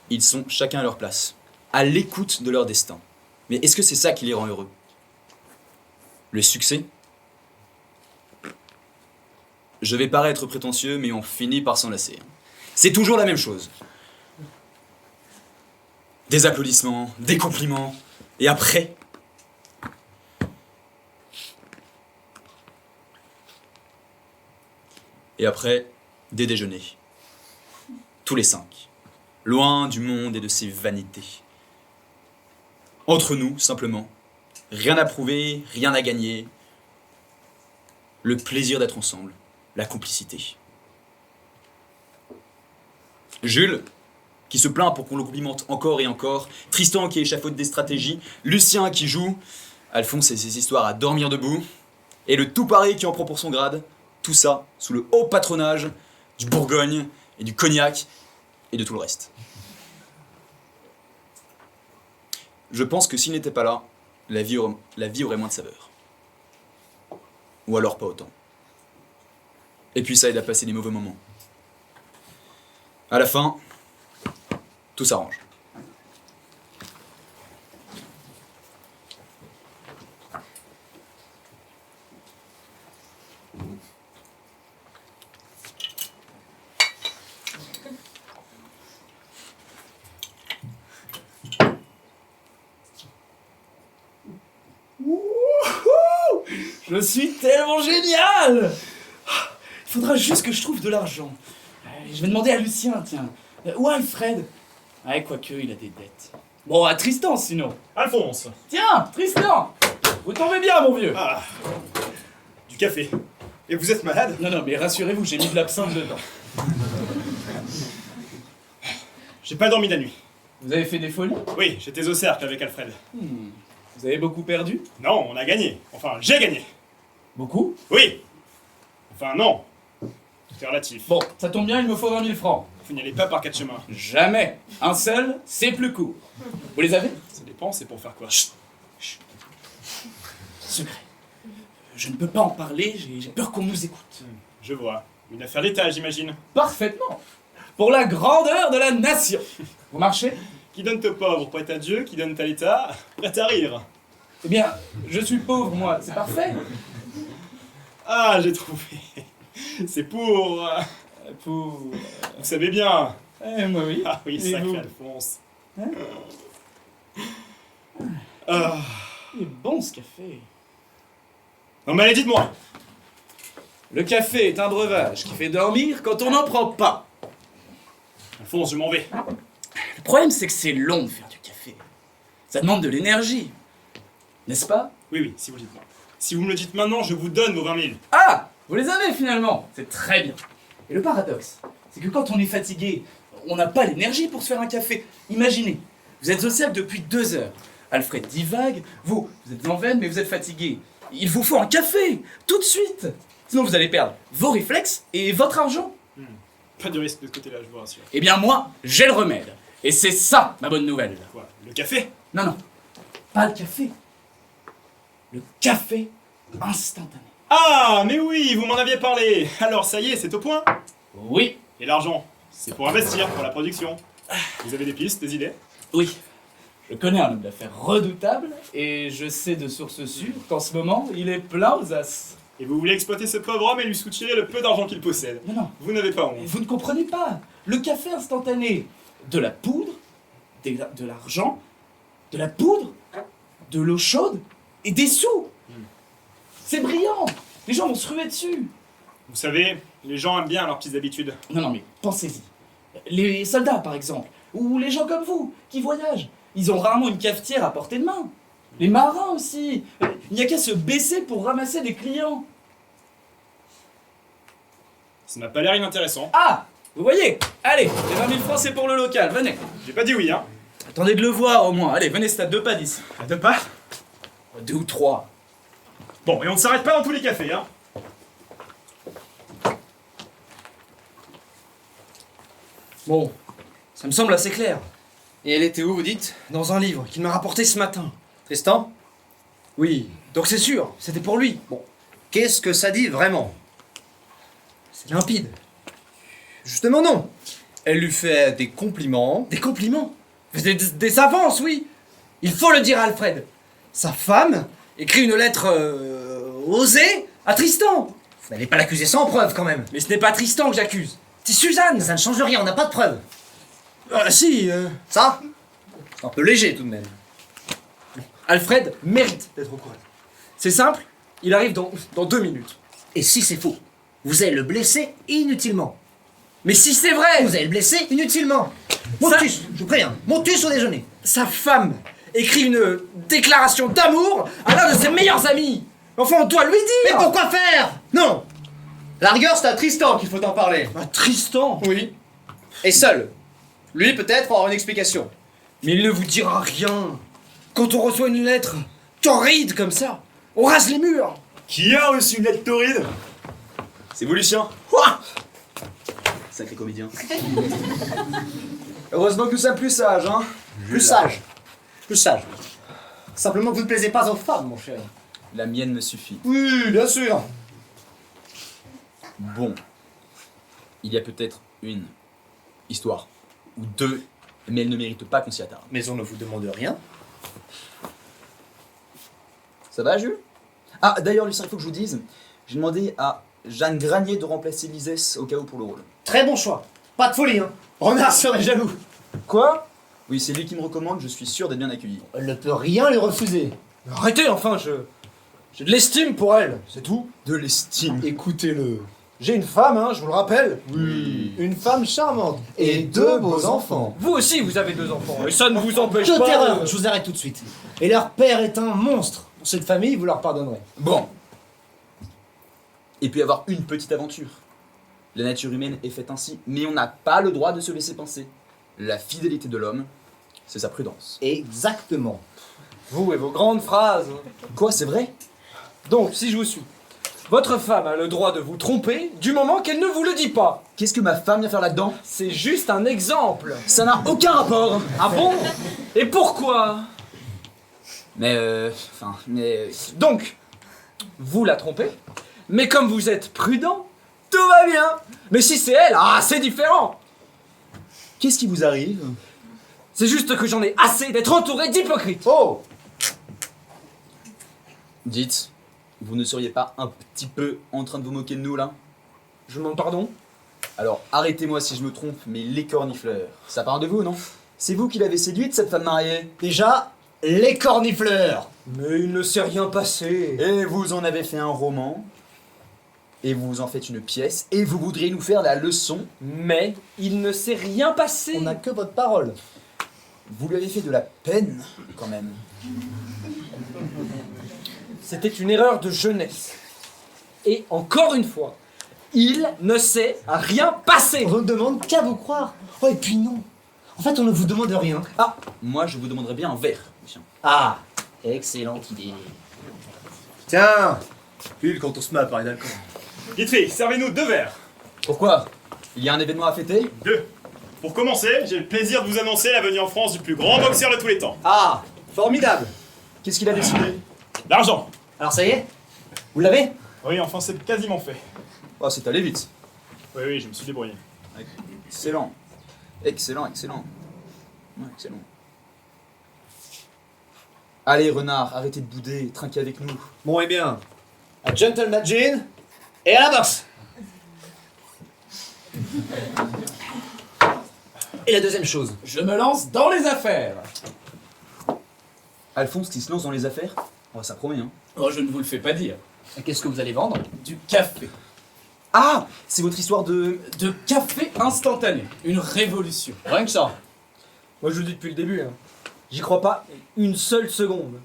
Ils sont chacun à leur place, à l'écoute de leur destin. Mais est-ce que c'est ça qui les rend heureux? Le succès? Je vais paraître prétentieux, mais on finit par s'en lasser. C'est toujours la même chose. Des applaudissements, des compliments, et après... Et après, des déjeuners. Tous les 5. Loin du monde et de ses vanités. Entre nous, simplement. Rien à prouver, rien à gagner. Le plaisir d'être ensemble. La complicité. Jules, qui se plaint pour qu'on le complimente encore et encore. Tristan qui échafaude des stratégies. Lucien qui joue. Alphonse et ses histoires à dormir debout. Et le tout pareil qui en prend pour son grade. Tout ça sous le haut patronage du Bourgogne et du Cognac et de tout le reste. Je pense que s'il n'était pas là, la vie aurait moins de saveur. Ou alors pas autant. Et puis ça aide à passer des mauvais moments. À la fin, tout s'arrange. Je suis tellement génial! Il faudra juste que je trouve de l'argent. Je vais demander à Lucien, tiens. Ou Alfred. Ouais, quoique, il a des dettes. Bon, à Tristan, sinon. Alphonse. Tiens, Tristan. Vous tombez bien, mon vieux. Ah, du café. Et vous êtes malade? Non, mais rassurez-vous, j'ai mis de l'absinthe dedans. J'ai pas dormi la nuit. Vous avez fait des folies? Oui, j'étais au cercle avec Alfred. Vous avez beaucoup perdu? Non, on a gagné. Enfin, j'ai gagné. Beaucoup? Oui. Enfin, non. C'est relatif. Bon, ça tombe bien, il me faut 20 000 francs. Vous n'y allez pas par quatre chemins. Jamais. Un seul, c'est plus court. Vous les avez? Ça dépend, c'est pour faire quoi? Secret. Je ne peux pas en parler, j'ai peur qu'on nous écoute. Je vois. Une affaire d'État, j'imagine. Parfaitement. Pour la grandeur de la nation. Vous marchez? Qui donne aux pauvres, prête à Dieu, qui donne à l'État, prête à rire. Eh bien, je suis pauvre, moi, c'est parfait. Ah, j'ai trouvé. C'est pour... Pour... vous savez bien. moi oui. Ah oui, Et sacré vous? Alphonse. Hein? Ah. Il est bon, ce café. Non mais allez, dites-moi. Le café est un breuvage qui fait dormir quand on n'en prend pas. Alphonse, je m'en vais. Le problème, c'est que c'est long de faire du café. Ça demande de l'énergie. N'est-ce pas? Oui, si vous le dites moi. Si vous me le dites maintenant, je vous donne vos 20 000. Ah! Vous les avez finalement! C'est très bien. Et le paradoxe, c'est que quand on est fatigué, on n'a pas l'énergie pour se faire un café. Imaginez, vous êtes au cercle depuis 2 heures. Alfred divague, vous êtes en veine mais vous êtes fatigué. Il vous faut un café, tout de suite! Sinon vous allez perdre vos réflexes et votre argent. Pas de risque de ce côté-là, je vous rassure. Eh bien moi, j'ai le remède. Et c'est ça ma bonne nouvelle. Quoi? Le café? Non, pas le café. Le café instantané. Ah, mais oui, vous m'en aviez parlé. Alors ça y est, c'est au point. Oui, Et l'argent? C'est pour investir, pour la production. Vous avez des pistes, des idées? oui. Je connais un homme d'affaires redoutable et je sais de sources sûres qu'en ce moment, il est plein aux as. Et vous voulez exploiter ce pauvre homme et lui soutirer le peu d'argent qu'il possède? Non, Vous n'avez pas honte. vous ne comprenez pas. Le café instantané, de la poudre, de l'argent, de la poudre, de l'eau chaude et des sous. C'est brillant. Les gens vont se ruer dessus. Vous savez, les gens aiment bien leurs petites habitudes. Non, mais pensez-y. Les soldats, par exemple, ou les gens comme vous, qui voyagent, ils ont rarement une cafetière à portée de main. Les marins aussi. Il n'y a qu'à se baisser pour ramasser des clients. Ça n'a pas l'air inintéressant. Ah, vous voyez. Allez, les 20 000 francs, c'est pour le local. Venez. J'ai pas dit oui, hein. Attendez de le voir, au moins. Allez, venez, c'est à 2 pas d'ici. À 2 pas? 2 ou 3. Bon, et on ne s'arrête pas dans tous les cafés, hein. Bon, ça me semble assez clair. Et elle était où, vous dites? Dans un livre qu'il m'a rapporté ce matin. Tristan? Oui, donc c'est sûr, c'était pour lui. Bon, Qu'est-ce que ça dit vraiment? c'est limpide. Justement non. Elle lui fait des compliments. Des compliments. Des avances, oui. Il faut le dire à Alfred. Sa femme écrit une lettre osée à Tristan. Vous n'allez pas l'accuser sans preuve quand même. Mais ce n'est pas Tristan que j'accuse. C'est Suzanne. Ça ne change rien, on n'a pas de preuve. Ah si, Ça? C'est un peu léger tout de même. Alfred mérite d'être au courant. C'est simple, il arrive dans 2 minutes. Et si c'est faux, vous allez le blesser inutilement. Mais si c'est vrai, Vous allez le blesser inutilement. Montus, je vous préviens, Montus au déjeuner. sa femme écrit une déclaration d'amour à l'un de ses meilleurs amis. Enfin, on doit lui Mais dire. pourquoi faire? Non. La rigueur, c'est à Tristan qu'il faut en parler. Bah, Tristan. Oui. Et seul. Lui, peut-être, aura une explication. Mais il ne vous dira rien. Quand on reçoit une lettre torride comme ça, on rase les murs. Qui a reçu une lettre torride? C'est vous, Lucien? Quoi? Sacré comédien. Heureusement que nous sommes plus sages, hein. Plus sage. Plus sage. Simplement que vous ne plaisez pas aux femmes, mon chéri. La mienne me suffit. Oui, bien sûr. Bon. Il y a peut-être une histoire. Ou 2, mais elle ne mérite pas qu'on s'y attarde. Mais on ne vous demande rien. Ça va, Jules? Ah, d'ailleurs, Lucien, il faut que je vous dise, j'ai demandé à Jeanne Granier de remplacer Lisès au cas où pour le rôle. Très bon choix. Pas de folie, hein. Renard serait jaloux. Quoi? Oui, c'est lui qui me recommande, je suis sûr d'être bien accueilli. Elle ne peut rien lui refuser. Arrêtez enfin, j'ai de l'estime pour elle, c'est tout. De l'estime. Écoutez-le. J'ai une femme, hein, je vous le rappelle. Oui. Une femme charmante. Et 2 beaux enfants. Vous aussi, vous avez 2 enfants, et ça ne vous empêche De pas... terreur, je vous arrête tout de suite. Et leur père est un monstre. Pour cette famille, vous leur pardonnerez. Bon. Et puis avoir une petite aventure. La nature humaine est faite ainsi, mais on n'a pas le droit de se laisser penser. La fidélité de l'homme, c'est sa prudence. Exactement. Vous et vos grandes phrases. Quoi, c'est vrai? Donc, si je vous suis, votre femme a le droit de vous tromper du moment qu'elle ne vous le dit pas. Qu'est-ce que ma femme vient faire là-dedans? C'est juste un exemple. Ça n'a aucun rapport. Ah bon? Et pourquoi? Mais Donc, vous la trompez, mais comme vous êtes prudent, tout va bien. Mais si c'est elle, ah, c'est différent. qu'est-ce qui vous arrive? C'est juste que j'en ai assez d'être entouré d'hypocrites. Oh! Dites, vous ne seriez pas un petit peu en train de vous moquer de nous là? Je demande pardon? Alors arrêtez-moi si je me trompe, mais les cornifleurs, ça part de vous, non? C'est vous qui l'avez séduite, cette femme mariée? Déjà, les cornifleurs. Mais il ne s'est rien passé. Et vous en avez fait un roman, et vous en faites une pièce, et vous voudriez nous faire la leçon. Mais il ne s'est rien passé. On n'a que votre parole. Vous lui avez fait de la peine, quand même. C'était une erreur de jeunesse. Et encore une fois, il ne s'est rien passé. On ne demande qu'à vous croire. Oh, et puis non. En fait, on ne vous demande rien. Ah, moi je vous demanderais bien un verre, monsieur. Ah, excellente idée. Tiens! Pile quand on se met à parler d'alcool. Guitry, servez-nous 2 verres. Pourquoi? Il y a un événement à fêter? 2. Pour commencer, j'ai le plaisir de vous annoncer la venue en France du plus grand boxeur de tous les temps. Ah! Formidable! Qu'est-ce qu'il a décidé? L'argent. Alors ça y est? Vous l'avez? Oui, enfin c'est quasiment fait. Oh, c'est allé vite. Oui, je me suis débrouillé. Excellent. Excellent. Ouais, excellent. Allez, renard, arrêtez de bouder, trinquez avec nous. Bon, eh bien, à Gentleman Gin et à la boxe! Et la deuxième chose. Je me lance dans les affaires. Alphonse qui se lance dans les affaires? Oh, ça promet, hein. Oh, je ne vous le fais pas dire. Et qu'est-ce que vous allez vendre? Du café. Ah! C'est votre histoire de... De café instantané. Une révolution. Rien que ça. Moi je vous le dis depuis le début, hein. J'y crois pas une seule seconde.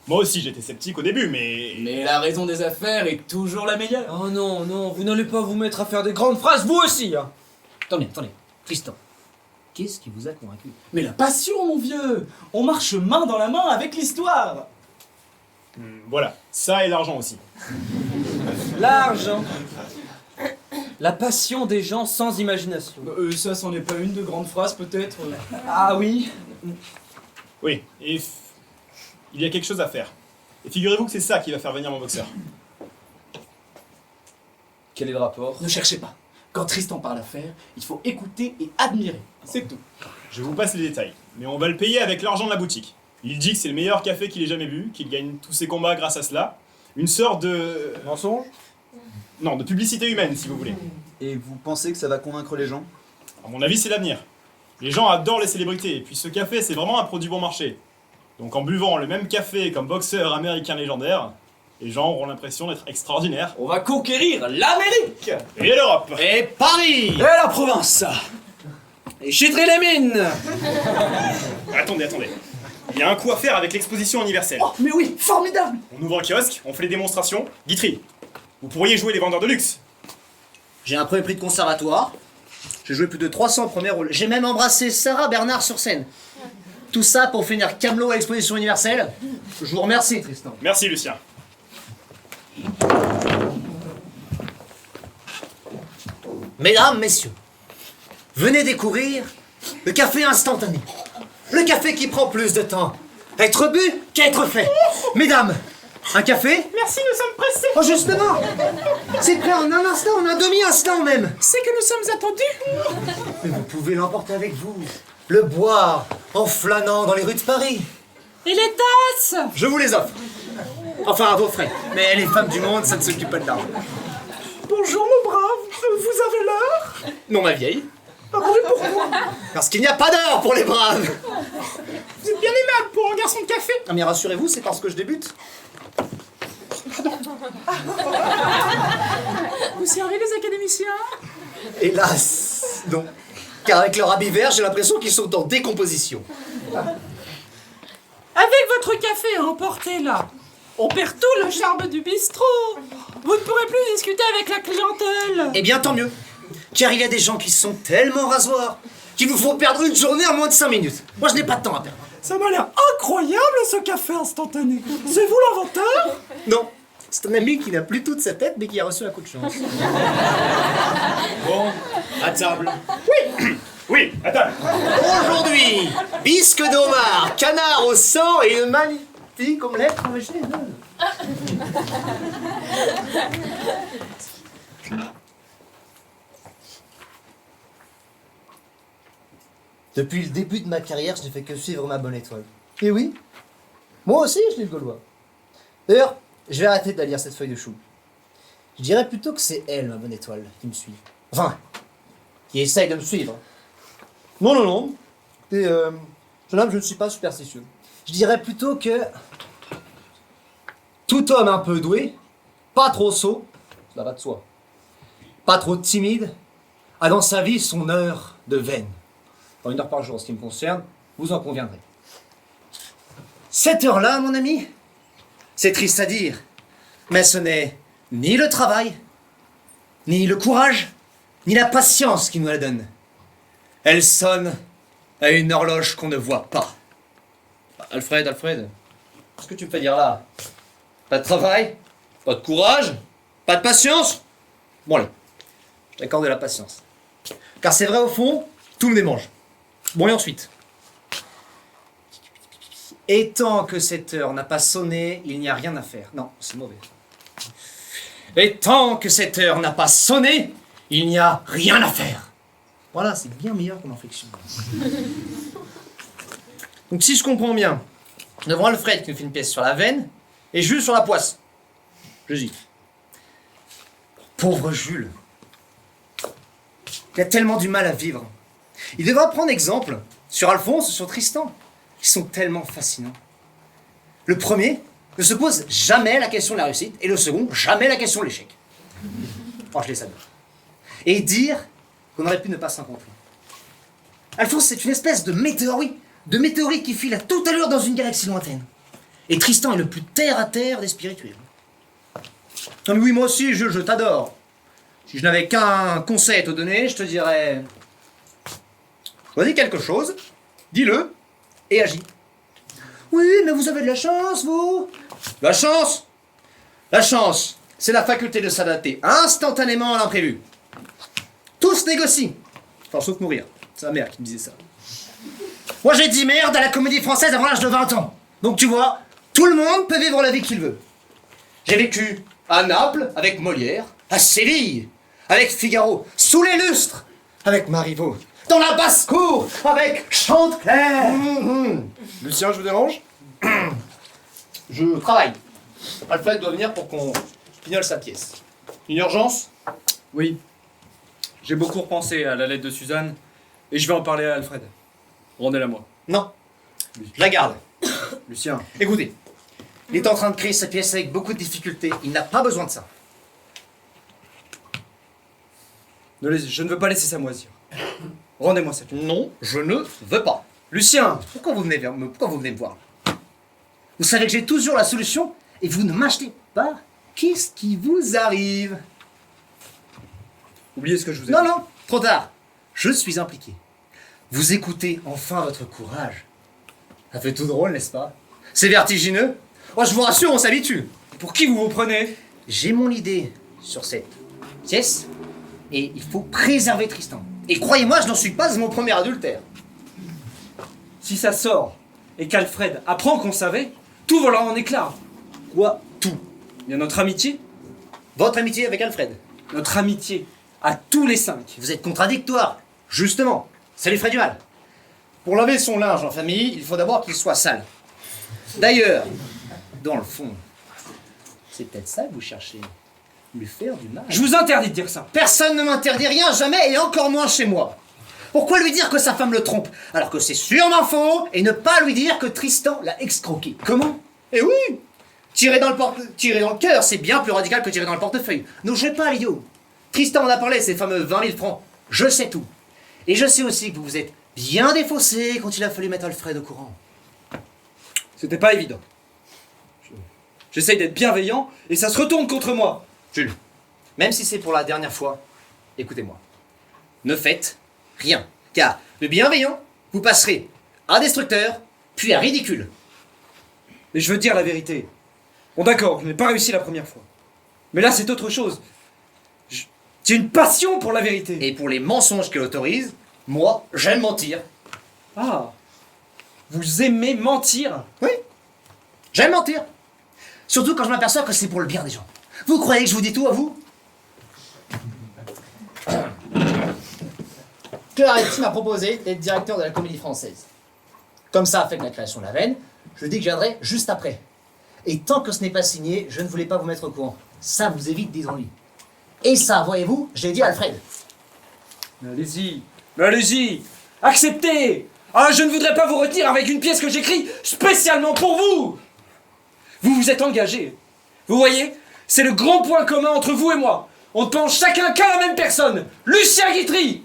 Moi aussi j'étais sceptique au début, mais... Mais la raison des affaires est toujours la meilleure. Oh non, non, vous n'allez pas vous mettre à faire des grandes phrases, vous aussi, hein. Attendez. Tristan, qu'est-ce qui vous a convaincu? Mais la passion, mon vieux. On marche main dans la main avec l'histoire. Voilà, ça et l'argent aussi. L'argent. La passion des gens sans imagination. Ça, c'en est pas une de grande phrase, peut-être. Ah oui? Oui, et il y a quelque chose à faire. Et figurez-vous que c'est ça qui va faire venir mon boxeur. Quel est le rapport? Ne cherchez pas. Quand Tristan parle affaires, il faut écouter et admirer. C'est tout. Je vous passe les détails, mais on va le payer avec l'argent de la boutique. Il dit que c'est le meilleur café qu'il ait jamais bu, qu'il gagne tous ses combats grâce à cela. Une sorte de... Mensonge? Non, de publicité humaine, si vous voulez. Et vous pensez que ça va convaincre les gens? À mon avis, c'est l'avenir. Les gens adorent les célébrités, et puis ce café, c'est vraiment un produit bon marché. Donc en buvant le même café comme boxeur américain légendaire, les gens auront l'impression d'être extraordinaires. On va conquérir l'Amérique. Et l'Europe! Et Paris! Et la province! Et chîtrer les mines! Attendez. Il y a un coup à faire avec l'exposition universelle. Oh, mais oui, formidable. On ouvre un kiosque, on fait les démonstrations. Guitry, vous pourriez jouer les vendeurs de luxe. J'ai un premier prix de conservatoire. J'ai joué plus de 300 premiers rôles. J'ai même embrassé Sarah Bernard sur scène. Tout ça pour finir Camelot à l'exposition universelle. Je vous remercie, Tristan. Merci, Lucien. Mesdames, messieurs, venez découvrir le café instantané. Le café qui prend plus de temps à être bu qu'à être fait. Mesdames, un café? Merci, nous sommes pressés. Oh, justement, c'est prêt en un instant, en un demi-instant même. C'est que nous sommes attendus. Mais vous pouvez l'emporter avec vous, le boire en flânant dans les rues de Paris. Et les tasses? Je vous les offre. Enfin, à vos frais. Mais les femmes du monde, ça ne s'occupe pas de l'argent. Bonjour, mon brave. Vous avez l'heure? Non, ma vieille. Ah bon, et pourquoi? Parce qu'il n'y a pas d'heure pour les braves. Vous êtes bien aimable pour un garçon de café. Ah, mais rassurez-vous, c'est parce que je débute. Vous servez les académiciens? Hélas, non. Car avec leur habit vert, j'ai l'impression qu'ils sont en décomposition. Avec votre café emporté là, on perd tout le charme du bistrot. Vous ne pourrez plus discuter avec la clientèle. Eh bien, tant mieux. Car il y a des gens qui sont tellement rasoirs qu'ils vous font perdre une journée en moins de 5 minutes. Moi, je n'ai pas de temps à perdre. Ça m'a l'air incroyable ce café instantané. C'est vous l'inventeur? Non, c'est un ami qui n'a plus toute sa tête, mais qui a reçu un coup de chance. Bon, à table. Oui, à table. Aujourd'hui, bisque d'homard, canard au sang et une magnifique omelette végétale. Depuis le début de ma carrière, je n'ai fait que suivre ma bonne étoile. Et oui, moi aussi je lis le Gaulois. D'ailleurs, je vais arrêter de la lire cette feuille de chou. Je dirais plutôt que c'est elle, ma bonne étoile, qui me suit. Enfin, qui essaye de me suivre. Non, non, non. Et, jeune homme, je ne suis pas superstitieux. Je dirais plutôt que tout homme un peu doué, pas trop sot, cela va de soi, pas trop timide, a dans sa vie son heure de veine. Enfin, 1 heure par jour en ce qui me concerne, vous en conviendrez. Cette heure-là, mon ami, c'est triste à dire, mais ce n'est ni le travail, ni le courage, ni la patience qui nous la donne. Elle sonne à une horloge qu'on ne voit pas. Alfred, qu'est-ce que tu me fais dire là? Pas de travail? Pas de courage? Pas de patience? Bon allez, je t'accorde de la patience. Car c'est vrai au fond, tout me démange. Bon et ensuite? Et tant que cette heure n'a pas sonné, il n'y a rien à faire. Non, c'est mauvais. Et tant que cette heure n'a pas sonné, il n'y a rien à faire. Voilà, c'est bien meilleur comme inflexion. Donc si je comprends bien, nous avons Alfred qui nous fait une pièce sur la veine et Jules sur la poisse. Je dis. Pauvre Jules. Il a tellement du mal à vivre. Il devra prendre exemple sur Alphonse, sur Tristan, qui sont tellement fascinants. Le premier ne se pose jamais la question de la réussite et le second, jamais la question de l'échec. Oh, je les adore. Et dire qu'on aurait pu ne pas se rencontrer. Alphonse, c'est une espèce de météorite qui file à toute allure dans une galaxie lointaine. Et Tristan est le plus terre-à-terre des spirituels. Ah oui, moi aussi, Jules, je t'adore. Si je n'avais qu'un conseil à te donner, je te dirais... Choisis quelque chose, dis-le, et agis. Oui, mais vous avez de la chance, vous. La chance, c'est la faculté de s'adapter instantanément à l'imprévu. Tout se négocie. Enfin, sauf mourir. C'est ma mère qui me disait ça. Moi, j'ai dit merde à la Comédie Française avant l'âge de 20 ans. Donc, tu vois, tout le monde peut vivre la vie qu'il veut. J'ai vécu à Naples avec Molière, à Séville avec Figaro, sous les lustres avec Marivaux, dans la basse-cour avec Chantecler. Lucien, je vous dérange? Je travaille. Alfred doit venir pour qu'on fignole sa pièce. Une urgence? Oui. J'ai beaucoup repensé à la lettre de Suzanne et je vais en parler à Alfred. Rendez-la moi. Non. Je la garde. Lucien. Écoutez, il est en train de créer sa pièce avec beaucoup de difficultés. Il n'a pas besoin de ça. Je ne veux pas laisser ça moisir. Rendez-moi cette lettre. Non, je ne veux pas. Lucien! Pourquoi vous venez me voir? Vous savez que j'ai toujours la solution et vous ne m'achetez pas. Qu'est-ce qui vous arrive? Oubliez ce que je vous ai Non, dit. non, trop tard. Je suis impliqué. Vous écoutez enfin votre courage. Ça fait tout drôle, n'est-ce pas? C'est vertigineux. Oh, je vous rassure, on s'habitue. Pour qui vous vous prenez? J'ai mon idée sur cette pièce et il faut préserver Tristan. Et croyez-moi, je n'en suis pas à mon premier adultère. Si ça sort et qu'Alfred apprend qu'on savait, tout volera en éclats. Quoi? Tout. Il y a notre amitié. Votre amitié avec Alfred. Notre amitié. À tous les 5. Vous êtes contradictoire. Justement, ça lui ferait du mal. Pour laver son linge en famille, il faut d'abord qu'il soit sale. D'ailleurs, dans le fond, c'est peut-être ça que vous cherchez. Lui faire du mal. Je vous interdis de dire ça. Personne ne m'interdit rien, jamais, et encore moins chez moi. Pourquoi lui dire que sa femme le trompe, alors que c'est sûrement faux, et ne pas lui dire que Tristan l'a escroqué? Comment? Eh oui! Tirer dans le cœur, c'est bien plus radical que tirer dans le portefeuille. Ne jouez pas à l'idiot. Tristan en a parlé, ces fameux 20 000 francs. Je sais tout. Et je sais aussi que vous vous êtes bien défaussé quand il a fallu mettre Alfred au courant. C'était pas évident. J'essaye d'être bienveillant et ça se retourne contre moi. Jules, même si c'est pour la dernière fois, écoutez-moi. Ne faites rien. Car de bienveillant, vous passerez à destructeur, puis à ridicule. Mais je veux dire la vérité. Bon d'accord, je n'ai pas réussi la première fois. Mais là c'est autre chose. J'ai une passion pour la vérité. Et pour les mensonges qu'elle autorise, moi, j'aime mentir. Ah, vous aimez mentir? Oui, j'aime mentir. Surtout quand je m'aperçois que c'est pour le bien des gens. Vous croyez que je vous dis tout à vous? Claretti m'a proposé d'être directeur de la Comédie Française. Comme ça a fait que la création de la veine, je dis que je viendrai juste après. Et tant que ce n'est pas signé, je ne voulais pas vous mettre au courant. Ça vous évite des ennuis. Et ça, voyez-vous, j'ai dit à Alfred. Mais allez-y, acceptez. Ah, je ne voudrais pas vous retenir avec une pièce que j'écris spécialement pour vous. Vous vous êtes engagés. Vous voyez, c'est le grand point commun entre vous et moi. On ne pense chacun qu'à la même personne, Lucien Guitry.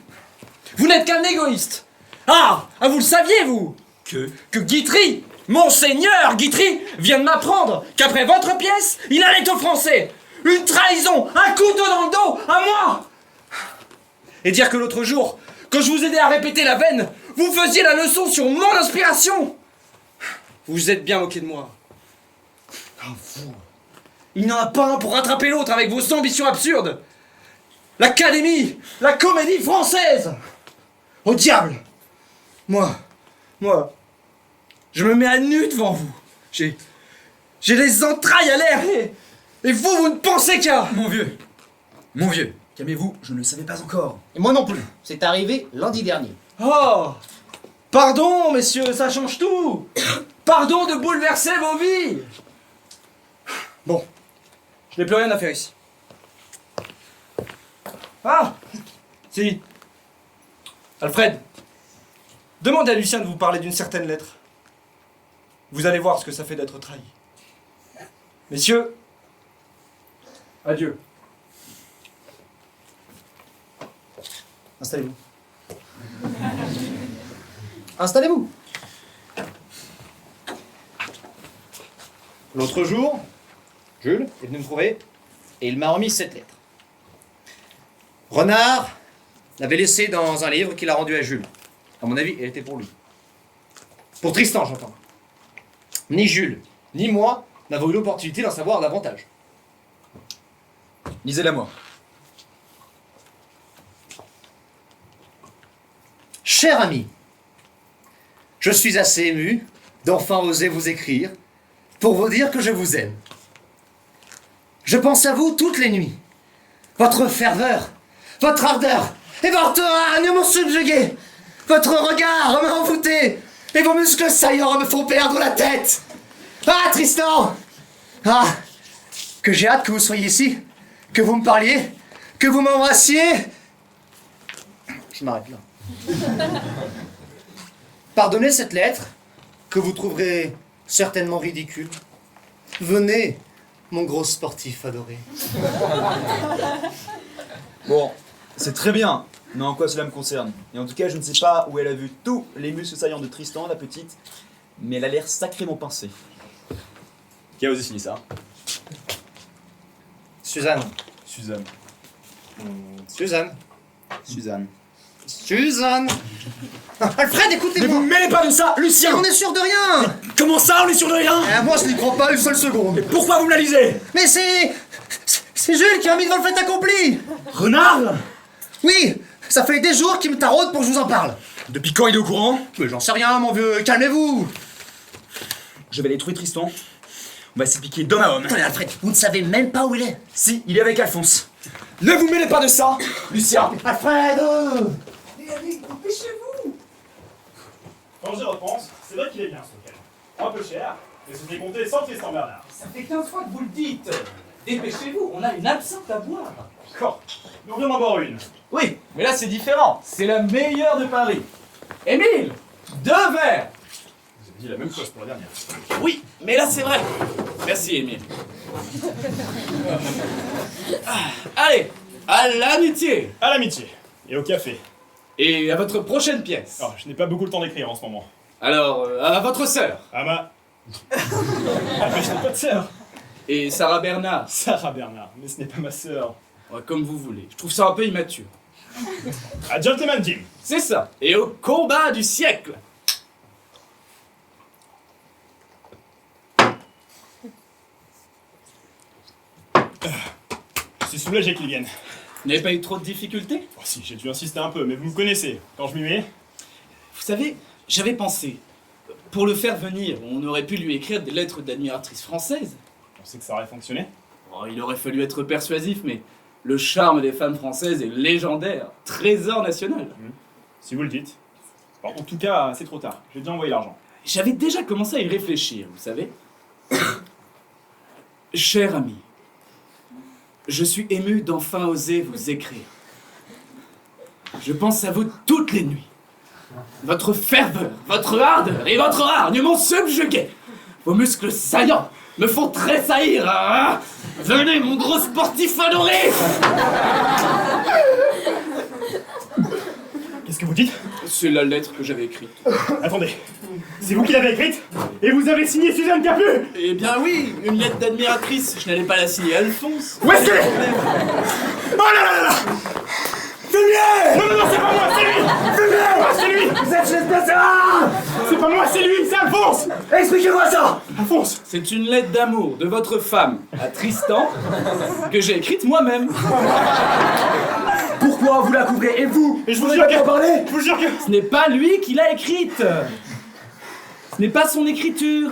Vous n'êtes qu'un égoïste. Ah, vous le saviez, vous? Que Guitry, Monseigneur Guitry, vient de m'apprendre qu'après votre pièce, il allait aux Français. Une trahison, un couteau dans le dos, à moi. Et dire que l'autre jour, quand je vous aidais à répéter la veine, vous faisiez la leçon sur mon inspiration. Vous vous êtes bien moqué de moi. Ah, vous. Il n'y en a pas un pour rattraper l'autre avec vos ambitions absurdes. L'Académie, la Comédie Française. Au diable. Moi, je me mets à nu devant vous. J'ai les entrailles à l'air et vous ne pensez qu'à... Mon vieux, calmez-vous, je ne le savais pas encore. Et moi non plus. C'est arrivé lundi dernier. Oh, pardon, messieurs, ça change tout. Pardon de bouleverser vos vies. Bon, je n'ai plus rien à faire ici. Ah, si. Alfred, demande à Lucien de vous parler d'une certaine lettre. Vous allez voir ce que ça fait d'être trahi. Messieurs, adieu. Installez-vous. Installez-vous. L'autre jour, Jules est venu me trouver et il m'a remis cette lettre. Renard l'avait laissée dans un livre qu'il a rendu à Jules. À mon avis, elle était pour lui. Pour Tristan, j'entends. Ni Jules, ni moi n'avons eu l'opportunité d'en savoir davantage. Lisez-la moi. Cher ami, je suis assez ému d'enfin oser vous écrire pour vous dire que je vous aime. Je pense à vous toutes les nuits. Votre ferveur, votre ardeur et votre hargne m'ont subjugué. Votre regard m'a envoûté et vos muscles saillants me font perdre la tête. Ah, Tristan! Ah, que j'ai hâte que vous soyez ici, que vous me parliez, que vous m'embrassiez. Je m'arrête là. Pardonnez cette lettre, que vous trouverez certainement ridicule. Venez, mon gros sportif adoré. Bon, c'est très bien, mais en quoi cela me concerne? Et en tout cas, je ne sais pas où elle a vu tous les muscles saillants de Tristan, la petite, mais elle a l'air sacrément pincée. Qui a osé signer ça? Suzanne. Suzanne. Suzanne. Suzanne. Suzanne. Alfred, Ne écoutez-moi. vous mêlez pas de ça, Lucien. On est sûr de rien. Comment ça, on est sûr de rien? Moi, je n'y crois pas une seule seconde. Pourquoi vous me la lisez? Mais c'est Jules qui a mis devant le fait accompli. Renard? Oui, ça fait des jours qu'il me taraude pour que je vous en parle. Depuis quand il est au courant? Mais j'en sais rien, mon vieux, calmez-vous. Je vais aller trouver Tristan. On va s'y d'homme à homme. Attendez, Alfred, vous ne savez même pas où il est. Si, il est avec Alphonse. Ne vous mêlez pas de ça, Lucien. Alfred. Quand j'y repense, c'est vrai qu'il est bien ce hotel. Un peu cher, mais c'était compté sans Tristan Bernard. Ça fait 15 fois que vous le dites. Dépêchez-vous, on a une absinthe à boire. D'accord, nous venons d'en boire une. Oui, mais là c'est différent. C'est la meilleure de Paris. Émile, 2 verres. Vous avez dit la même chose pour la dernière. Oui, mais là c'est vrai. Merci, Émile. Allez, À l'amitié. À l'amitié. Et au café. Et à votre prochaine pièce. Oh, je n'ai pas beaucoup le temps d'écrire en ce moment. Alors, à votre sœur. Ah ma... Ah mais je n'ai pas de sœur. Et Sarah Bernard. Sarah Bernard, mais ce n'est pas ma sœur. Ouais, comme vous voulez. Je trouve ça un peu immature. À Gentleman Jim. C'est ça. Et au combat du siècle. Je suis soulagé qu'ils viennent. Vous n'avez pas eu trop de difficultés? Oh si, j'ai dû insister un peu, mais vous me connaissez. Quand je m'y mets... Vous savez, j'avais pensé. Pour le faire venir, on aurait pu lui écrire des lettres d'admiratrice française. On sait que ça aurait fonctionné. Oh, il aurait fallu être persuasif, mais le charme des femmes françaises est légendaire. Trésor national. Si vous le dites. Bon, en tout cas, c'est trop tard. J'ai déjà envoyé l'argent. J'avais déjà commencé à y réfléchir, vous savez. Cher ami, je suis ému d'enfin oser vous écrire. Je pense à vous toutes les nuits. Votre ferveur, votre ardeur et votre hargne m'ont subjugué. Vos muscles saillants me font tressaillir. Ah, venez, mon gros sportif adoré. Qu'est-ce que vous dites? C'est la lettre que j'avais écrite. Attendez. C'est vous qui l'avez écrite? Et vous avez signé Suzanne Capu? Eh bien oui, une lettre d'admiratrice. Je n'allais pas la signer Alphonse. Où est-ce qu'elle est? Oh là là là là! Non, non, non, c'est pas moi, c'est lui! C'est lui! Vous êtes chez Spencer! C'est pas moi, c'est lui, c'est Alphonse! Expliquez-moi ça! Alphonse! C'est une lettre d'amour de votre femme à Tristan que j'ai écrite moi-même. Pourquoi vous la couvrez? Et vous? Et je vous n'avez jure pas que... parlé? Je vous jure que... Ce n'est pas lui qui l'a écrite. Ce n'est pas son écriture.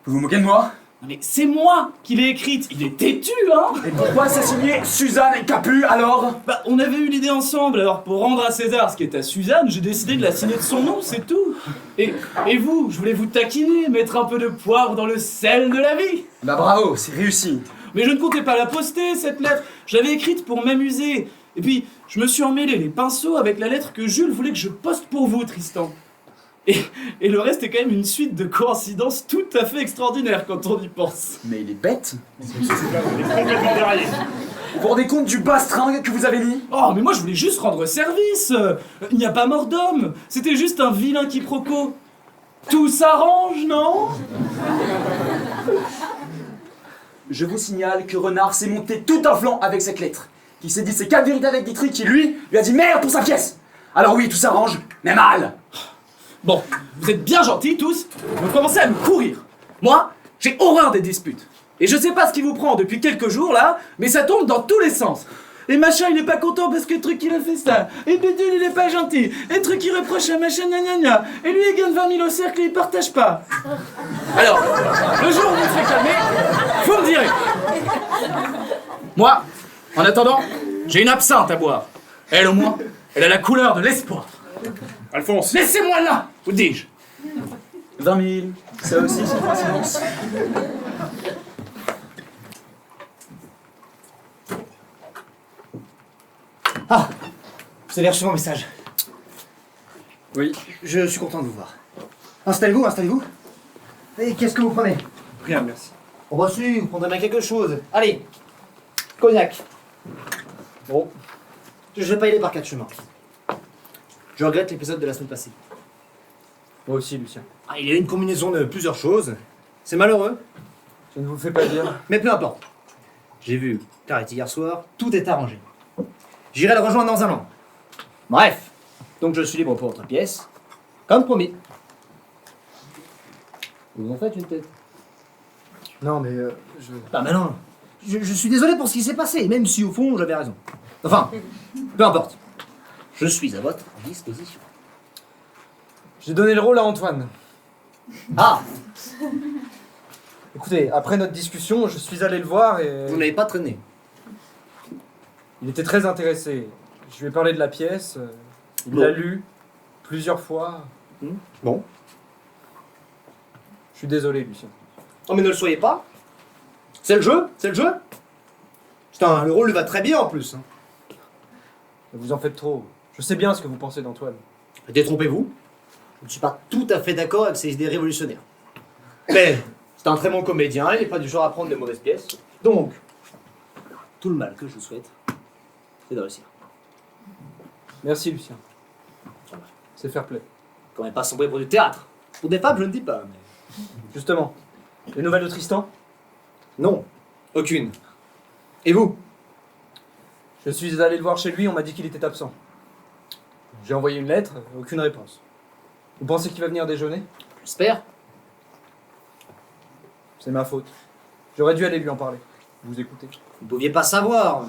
Vous vous moquez de moi? Non, mais c'est moi qui l'ai écrite. Il est têtu, hein? Et pourquoi c'est signé Suzanne Capu alors? Bah, on avait eu l'idée ensemble, alors pour rendre à César ce qui est à Suzanne, j'ai décidé de la signer de son nom, c'est tout. Et vous, je voulais vous taquiner, mettre un peu de poivre dans le sel de la vie. Bah bravo, c'est réussi. Mais je ne comptais pas la poster, cette lettre. Je l'avais écrite pour m'amuser. Et puis, je me suis emmêlé les pinceaux avec la lettre que Jules voulait que je poste pour vous, Tristan. Et le reste est quand même une suite de coïncidences tout à fait extraordinaires quand on y pense. Mais il est bête. Il est complètement déraillé. Vous vous rendez compte du bastringue que vous avez mis? Oh, mais moi je voulais juste rendre service. Il n'y a pas mort d'homme. C'était juste un vilain quiproquo. Tout s'arrange, non? Je vous signale que Renard s'est monté tout un flanc avec cette lettre. Qui s'est dit ses 4 vérités avec Guitry qui, lui a dit merde pour sa pièce. Alors oui, tout s'arrange, mais mal. Bon, vous êtes bien gentils tous, vous commencez à me courir. Moi, j'ai horreur des disputes. Et je sais pas ce qui vous prend depuis quelques jours là, mais ça tombe dans tous les sens. Et machin il est pas content parce que le truc il a fait ça. Et Bédule il est pas gentil. Et le truc il reproche à machin gna gna gna. Et lui il gagne 20 000 au cercle et il partage pas. Alors, le jour où vous serez calmé, vous me direz. Moi, en attendant, j'ai une absinthe à boire. Elle au moins, elle a la couleur de l'espoir. Alphonse! Laissez-moi là, vous dis-je. 20 000, ça aussi c'est une coïncidence. Ah, vous avez reçu mon message. Oui. Je suis content de vous voir. Installez-vous, installez-vous. Et qu'est-ce que vous prenez? Rien, merci. Oh bah si, vous prendrez bien quelque chose. Allez, cognac. Bon, je vais pas y aller par 4 chemins. Je regrette l'épisode de la semaine passée. Moi aussi, Lucien. Ah, il y a une combinaison de plusieurs choses. C'est malheureux, Je ne vous fais pas dire. mais peu importe. J'ai vu Clarity hier soir, tout est arrangé. J'irai le rejoindre dans un an. Bref, donc je suis libre pour votre pièce, comme promis. Vous en faites une tête. Non, mais je... Ah bah non, je suis désolé pour ce qui s'est passé, même si au fond j'avais raison. Enfin, peu importe. Je suis à votre disposition. J'ai donné le rôle à Antoine. Ah, Écoutez, après notre discussion, je suis allé le voir et... vous n'avez pas traîné. Il était très intéressé. Je lui ai parlé de la pièce, il Bon. l'a lue plusieurs fois. Bon. Je suis désolé, Lucien. Oh mais ne le soyez pas. C'est le jeu, c'est le jeu. Putain, le rôle lui va très bien en plus. Vous en faites trop. Je sais bien ce que vous pensez d'Antoine. Détrompez-vous. Je ne suis pas tout à fait d'accord avec ses idées révolutionnaires. Mais c'est un très bon comédien, il n'est pas du genre à prendre des mauvaises pièces. Donc, tout le mal que je vous souhaite, C'est de réussir. Merci, Lucien. C'est fair play. Quand même pas sombrer pour du théâtre. Pour des fables, je ne dis pas, mais... Justement, les nouvelles de Tristan? Non, aucune. Et vous? Je suis allé le voir chez lui, on m'a dit qu'il était absent. J'ai envoyé une lettre, aucune réponse. Vous pensez qu'il va venir déjeuner? J'espère. C'est ma faute. J'aurais dû aller lui en parler. Vous écoutez. Vous ne pouviez pas savoir.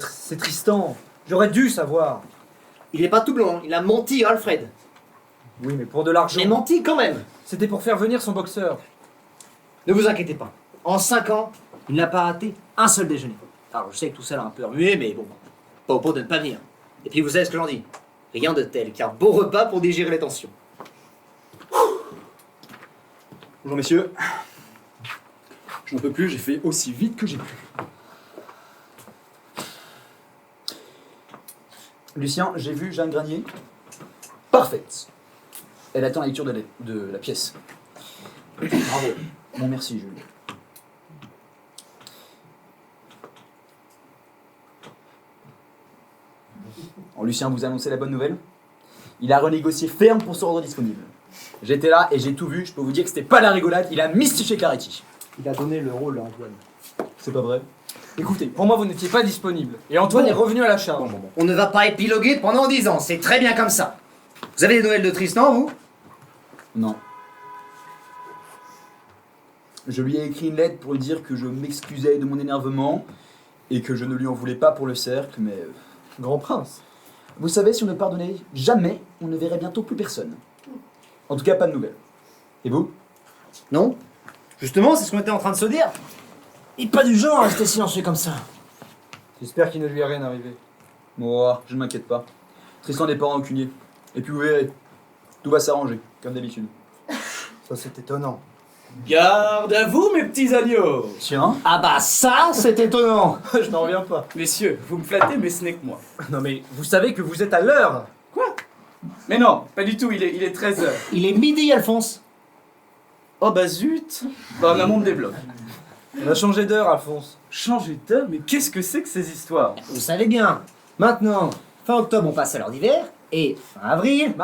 C'est Tristan. J'aurais dû savoir. Il est pas tout blanc, il a menti à Alfred. Oui, mais pour de l'argent. Mais menti quand même. C'était pour faire venir son boxeur. Ne vous inquiétez pas. En 5 ans, il n'a pas raté un seul déjeuner. Alors je sais que tout ça l'a un peu remué, mais bon, pas au point de ne pas venir. Et puis vous savez ce que j'en dis. Rien de tel qu'un beau repas pour digérer les tensions. Bonjour messieurs. Je n'en peux plus, j'ai fait aussi vite que j'ai pu. Lucien, j'ai vu Jeanne Granier. Parfaite. Elle attend la lecture de la pièce. Bravo. Bon, merci Jules. Alors, Lucien vous a annoncé la bonne nouvelle. Il a renégocié ferme pour se rendre disponible. J'étais là et j'ai tout vu, je peux vous dire que c'était pas la rigolade, il a mystifié Claretti. Il a donné le rôle à Antoine. C'est pas vrai. Écoutez, pour moi, vous n'étiez pas disponible. Et Antoine est revenu à la charge. Bon. On ne va pas épiloguer pendant 10 ans, c'est très bien comme ça. Vous avez des nouvelles de Tristan, vous? Non. Je lui ai écrit une lettre pour lui dire que je m'excusais de mon énervement et que je ne lui en voulais pas pour le cercle, mais... Grand prince. Vous savez, si on ne pardonnait jamais, on ne verrait bientôt plus personne. En tout cas, pas de nouvelles. Et vous? Non. Justement, c'est ce qu'on était en train de se dire. Il n'est pas du genre à rester silencieux comme ça. J'espère qu'il ne lui est rien arrivé. Moi, je ne m'inquiète pas. Tristan n'est pas rancunier. Et puis vous verrez, tout va s'arranger, comme d'habitude. Ça, c'est étonnant. Garde à vous, mes petits agneaux. Tiens. Ah bah ça, c'est étonnant. Je n'en reviens pas. Messieurs, vous me flattez, mais ce n'est que moi. Non, mais vous savez que vous êtes à l'heure. Mais non, pas du tout, il est 13h. Il est midi, Alphonse. Oh bah zut. Bah, la montre débloque. On a changé d'heure, Alphonse. Changer d'heure, mais qu'est-ce que c'est que ces histoires? Vous savez bien. Maintenant, fin octobre, on passe à l'heure d'hiver. Et fin avril,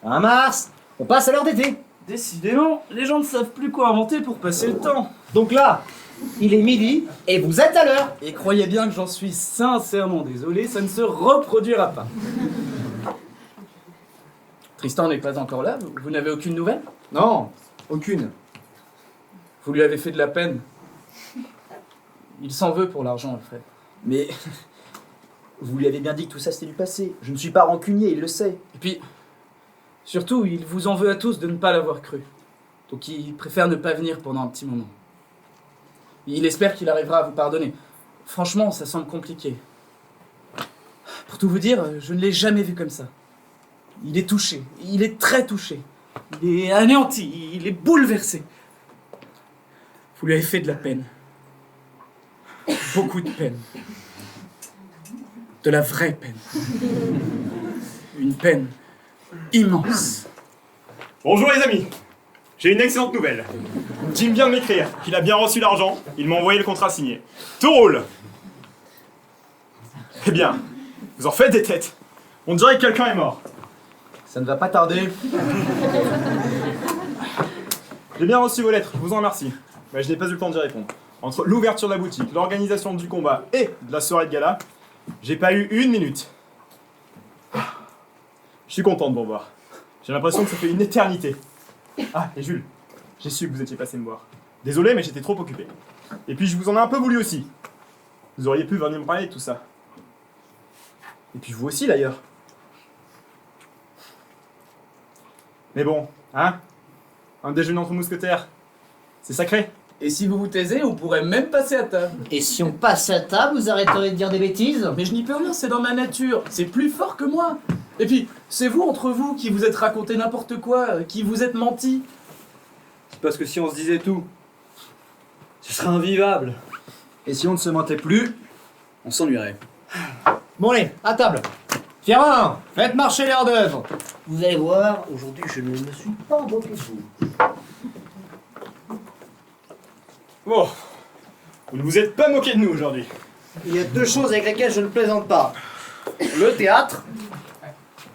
fin mars, on passe à l'heure d'été. Décidément, les gens ne savent plus quoi inventer pour passer le temps. Donc là, il est midi et vous êtes à l'heure. Et croyez bien que j'en suis sincèrement désolé, ça ne se reproduira pas. Tristan n'est pas encore là, vous n'avez aucune nouvelle? Non, aucune. Vous lui avez fait de la peine. Il s'en veut pour l'argent, Alfred. Mais vous lui avez bien dit que tout ça c'était du passé. Je ne suis pas rancunier, il le sait. Et puis, surtout, il vous en veut à tous de ne pas l'avoir cru. Donc il préfère ne pas venir pendant un petit moment. Il espère qu'il arrivera à vous pardonner. Franchement, ça semble compliqué. Pour tout vous dire, je ne l'ai jamais vu comme ça. Il est touché, il est très touché. Il est anéanti, il est bouleversé. Vous lui avez fait de la peine. Beaucoup de peine. De la vraie peine. Une peine immense. Bonjour les amis. J'ai une excellente nouvelle. Jim vient de m'écrire qu'il a bien reçu l'argent, il m'a envoyé le contrat signé. Tout roule. Eh bien, vous en faites des têtes. On dirait que quelqu'un est mort. Ça ne va pas tarder. J'ai bien reçu vos lettres, je vous en remercie. Mais je n'ai pas eu le temps d'y répondre. Entre l'ouverture de la boutique, l'organisation du combat et de la soirée de gala, j'ai pas eu une minute. Je suis content de vous revoir. J'ai l'impression que ça fait une éternité. Ah, et Jules, j'ai su que vous étiez passé me voir. Désolé, mais j'étais trop occupé. Et puis je vous en ai un peu voulu aussi. Vous auriez pu venir me parler de tout ça. Et puis vous aussi d'ailleurs. Mais bon, hein? Un déjeuner entre mousquetaires, c'est sacré. Et si vous vous taisez, on pourrait même passer à table. Et si on passe à table, vous arrêterez de dire des bêtises? Mais je n'y peux rien, c'est dans ma nature. C'est plus fort que moi. Et puis, c'est vous, entre vous, qui vous êtes raconté n'importe quoi, qui vous êtes menti. C'est parce que si on se disait tout, ce serait invivable. Et si on ne se mentait plus, on s'ennuierait. Bon allez, à table. Pierre, faites marcher les hors d'œuvre. Vous allez voir, aujourd'hui je ne me suis pas moqué de vous. Bon, vous ne vous êtes pas moqué de nous aujourd'hui. Il y a deux choses avec lesquelles je ne plaisante pas. Le théâtre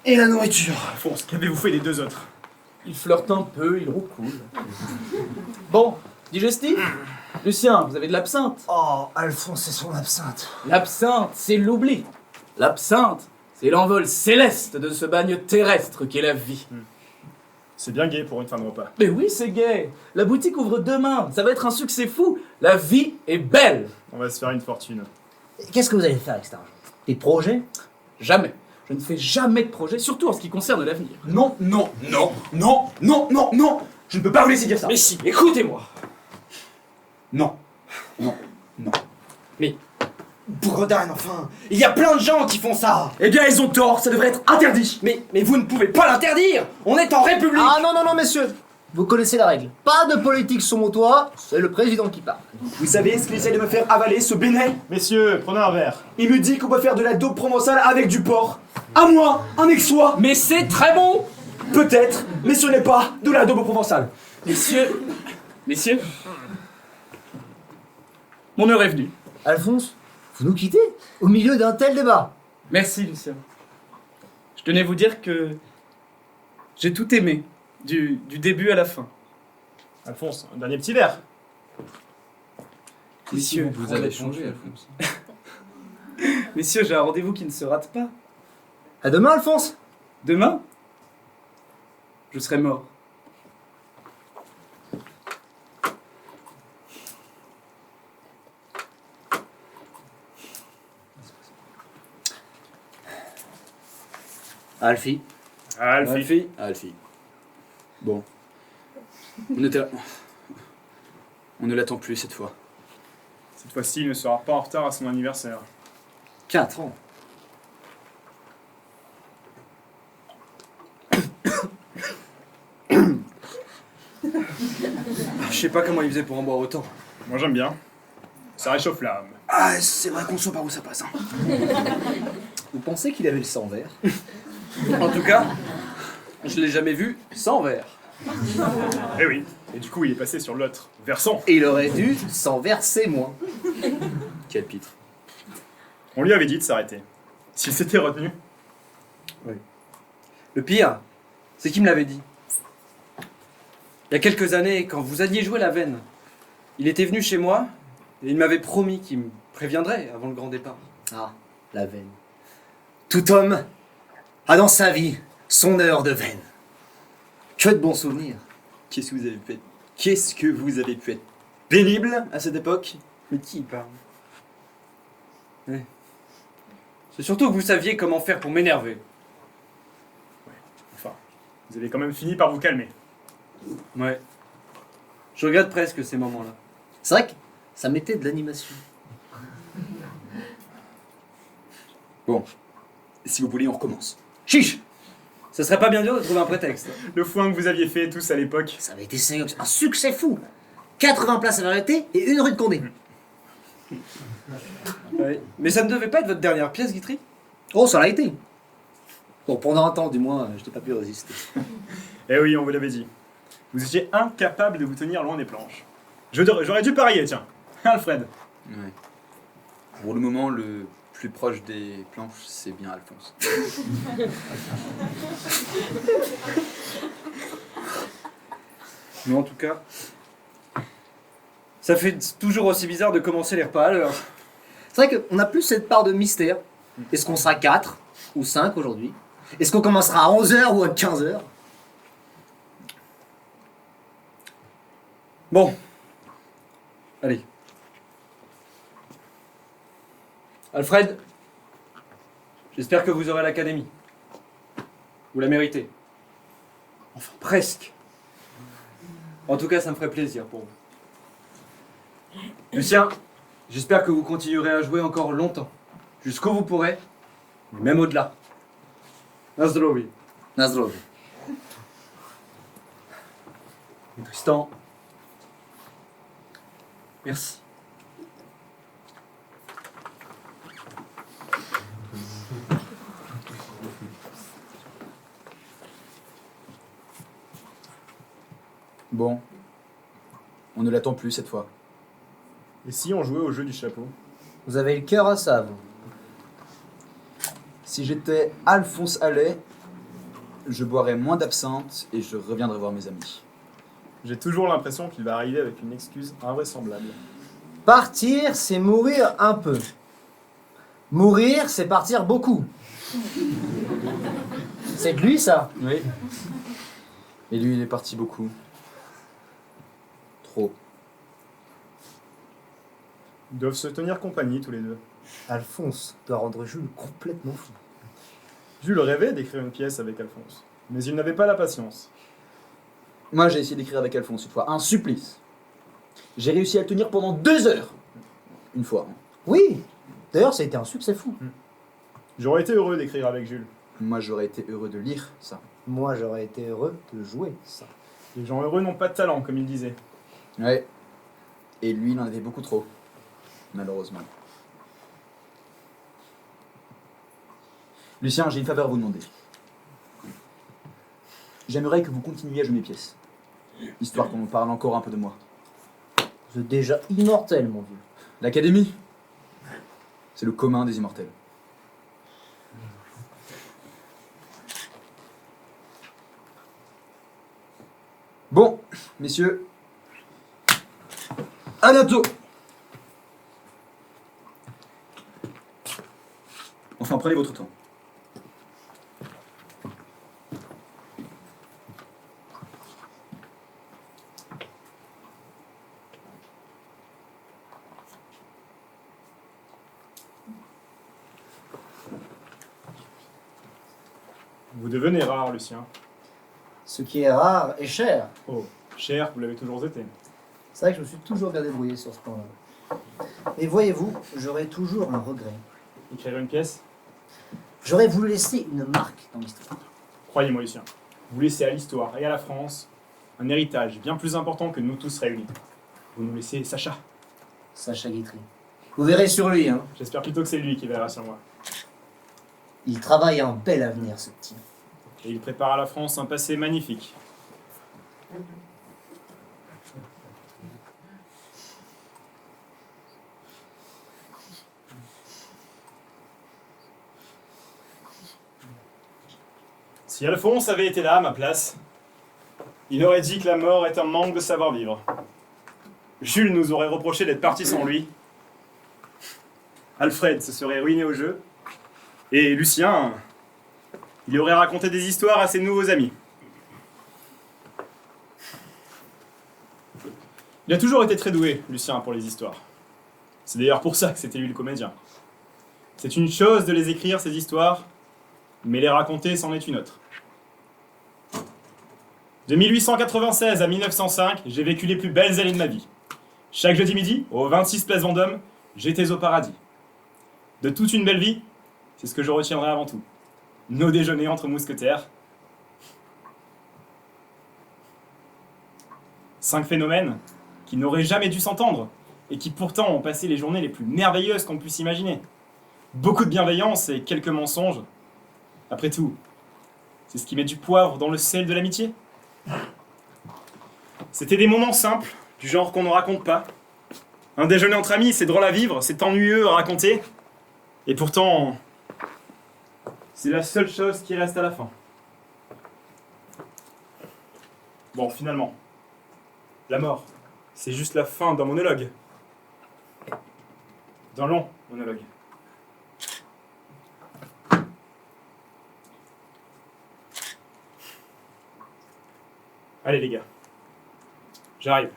et la nourriture. Alphonse, qu'avez-vous fait les deux autres? Il flirte un peu, il roucoule. Bon, digestif? Lucien, vous avez de l'absinthe? Oh, Alphonse et son absinthe. L'absinthe, c'est l'oubli. L'absinthe, c'est l'envol céleste de ce bagne terrestre qu'est la vie. C'est bien gai pour une fin de repas. Mais oui, c'est gai. La boutique ouvre demain. Ça va être un succès fou. La vie est belle. On va se faire une fortune. Qu'est-ce que vous allez faire avec cet argent? Des projets? Jamais. Je ne fais jamais de projet, surtout en ce qui concerne l'avenir. Non, non, non, non, non, non, non. Je ne peux pas vous laisser dire ça. Mais si, écoutez-moi. Non, non, non. Bredin, enfin. Il y a plein de gens qui font ça. Eh bien, ils ont tort, ça devrait être interdit. Mais vous ne pouvez pas l'interdire. On est en République. Ah non, non, non, messieurs. Vous connaissez la règle. Pas de politique sur mon toit, c'est le président qui parle. Vous savez ce qu'il essaie de me faire avaler, ce bénet? Messieurs, prenez un verre. Il me dit qu'on peut faire de la dope provençale avec du porc. À moi, un ex-soi. Mais c'est très bon. Peut-être, mais ce n'est pas de la dope provençale. Messieurs, mon heure est venue. Alphonse, vous nous quittez au milieu d'un tel débat. Merci, Lucien. Je tenais vous dire que j'ai tout aimé, du début à la fin. Alphonse, un dernier petit verre. Messieurs, Vous avez changé, Alphonse. Messieurs, j'ai un rendez-vous qui ne se rate pas. À demain, Alphonse. Demain, je serai mort. Alfie. Alfie. Alfie. Bon. On ne l'attend plus cette fois. Cette fois-ci, il ne sera pas en retard à son anniversaire. 4 ans. Je sais pas comment il faisait pour en boire autant. Moi, j'aime bien. Ça réchauffe l'âme. Ah, c'est vrai qu'on sait par où ça passe. Hein. Vous pensez qu'il avait le sang vert? En tout cas, je l'ai jamais vu sans verre. Eh oui. Et du coup, il est passé sur l'autre versant. Et il aurait dû s'en verser moins. Quel pitre. On lui avait dit de s'arrêter. S'il s'était retenu. Le pire, c'est qu'il me l'avait dit. Il y a quelques années, quand vous alliez jouer la veine, il était venu chez moi et il m'avait promis qu'il me préviendrait avant le grand départ. Ah, la veine. Tout homme a dans sa vie son heure de veine. Que de bons souvenirs. Qu'est-ce que vous avez pu être pénible à cette époque? Mais qui y parle? Ouais. C'est surtout que vous saviez comment faire pour m'énerver. Enfin, vous avez quand même fini par vous calmer. Ouais. Je regrette presque ces moments-là. C'est vrai que ça mettait de l'animation. Bon. Si vous voulez, on recommence. Chiche. Ça serait pas bien dur de trouver un prétexte. Le foin que vous aviez fait tous à l'époque. Ça avait été un succès fou. 80 places à variété et une rue de Condé. Ouais. Mais ça ne devait pas être votre dernière pièce, Guitry? Oh, ça l'a été. Bon, pendant un temps, du moins, je n'ai pas pu résister. Eh oui, on vous l'avait dit. Vous étiez incapable de vous tenir loin des planches. J'aurais dû parier, tiens. Alfred. Ouais. Pour le moment, le plus proche des planches, c'est bien Alphonse. Mais en tout cas, ça fait toujours aussi bizarre de commencer les repas à l'heure. C'est vrai qu'on a plus cette part de mystère. Est-ce qu'on sera 4 ou 5 aujourd'hui? Est-ce qu'on commencera à 11h ou à 15h? Bon. Allez. Alfred, j'espère que vous aurez l'académie. Vous la méritez. Enfin, presque. En tout cas, ça me ferait plaisir pour vous. Lucien, j'espère que vous continuerez à jouer encore longtemps. Jusqu'où vous pourrez, même au-delà. Nazdrovi. Nazdrovi. Tristan. Merci. Bon. On ne l'attend plus cette fois. Et si on jouait au jeu du chapeau? Vous avez le cœur à ça, vous. Si j'étais Alphonse Allais, je boirais moins d'absinthe et je reviendrais voir mes amis. J'ai toujours l'impression qu'il va arriver avec une excuse invraisemblable. Partir, c'est mourir un peu. Mourir, c'est partir beaucoup. C'est de lui, ça. Oui. Et lui, il est parti beaucoup. Trop. Ils doivent se tenir compagnie tous les deux. Alphonse doit rendre Jules complètement fou. Jules rêvait d'écrire une pièce avec Alphonse, mais il n'avait pas la patience. Moi, j'ai essayé d'écrire avec Alphonse une fois. Un supplice. J'ai réussi à le tenir pendant 2 heures. Une fois. Oui. D'ailleurs, ça a été un succès fou. J'aurais été heureux d'écrire avec Jules. Moi, j'aurais été heureux de lire ça. Moi, j'aurais été heureux de jouer ça. Les gens heureux n'ont pas de talent, comme il disait. Ouais. Et lui, il en avait beaucoup trop. Malheureusement. Lucien, j'ai une faveur à vous demander. J'aimerais que vous continuiez à jouer mes pièces. Histoire qu'on nous parle encore un peu de moi. Vous êtes déjà immortel, mon vieux. L'Académie, c'est le commun des immortels. Bon, messieurs, à bientôt. Enfin, prenez votre temps. Vous devenez rare, Lucien. Ce qui est rare est cher. Oh, cher, vous l'avez toujours été. C'est vrai que je me suis toujours bien débrouillé sur ce plan-là. Mais voyez-vous, j'aurais toujours un regret. Écrire une pièce? J'aurais voulu laisser une marque dans l'histoire. Croyez-moi, Lucien, vous laissez à l'histoire et à la France un héritage bien plus important que nous tous réunis. Vous nous laissez Sacha. Sacha Guitry. Vous verrez sur lui, hein. J'espère plutôt que c'est lui qui verra sur moi. Il travaille un bel avenir, ce petit. Et il prépare à la France un passé magnifique. Si Alphonse avait été là à ma place, il aurait dit que la mort est un manque de savoir-vivre. Jules nous aurait reproché d'être partis sans lui. Alfred se serait ruiné au jeu. Et Lucien, il aurait raconté des histoires à ses nouveaux amis. Il a toujours été très doué, Lucien, pour les histoires. C'est d'ailleurs pour ça que c'était lui le comédien. C'est une chose de les écrire, ces histoires, mais les raconter, c'en est une autre. De 1896 à 1905, j'ai vécu les plus belles années de ma vie. Chaque jeudi midi, au 26 Place Vendôme, j'étais au paradis. De toute une belle vie, c'est ce que je retiendrai avant tout. Nos déjeuners entre mousquetaires. 5 phénomènes qui n'auraient jamais dû s'entendre et qui pourtant ont passé les journées les plus merveilleuses qu'on puisse imaginer. Beaucoup de bienveillance et quelques mensonges. Après tout, c'est ce qui met du poivre dans le sel de l'amitié. C'était des moments simples, du genre qu'on ne raconte pas. Un déjeuner entre amis, c'est drôle à vivre, c'est ennuyeux à raconter. Et pourtant, c'est la seule chose qui reste à la fin. Bon, finalement, la mort, c'est juste la fin d'un monologue. D'un long monologue. Allez les gars, j'arrive.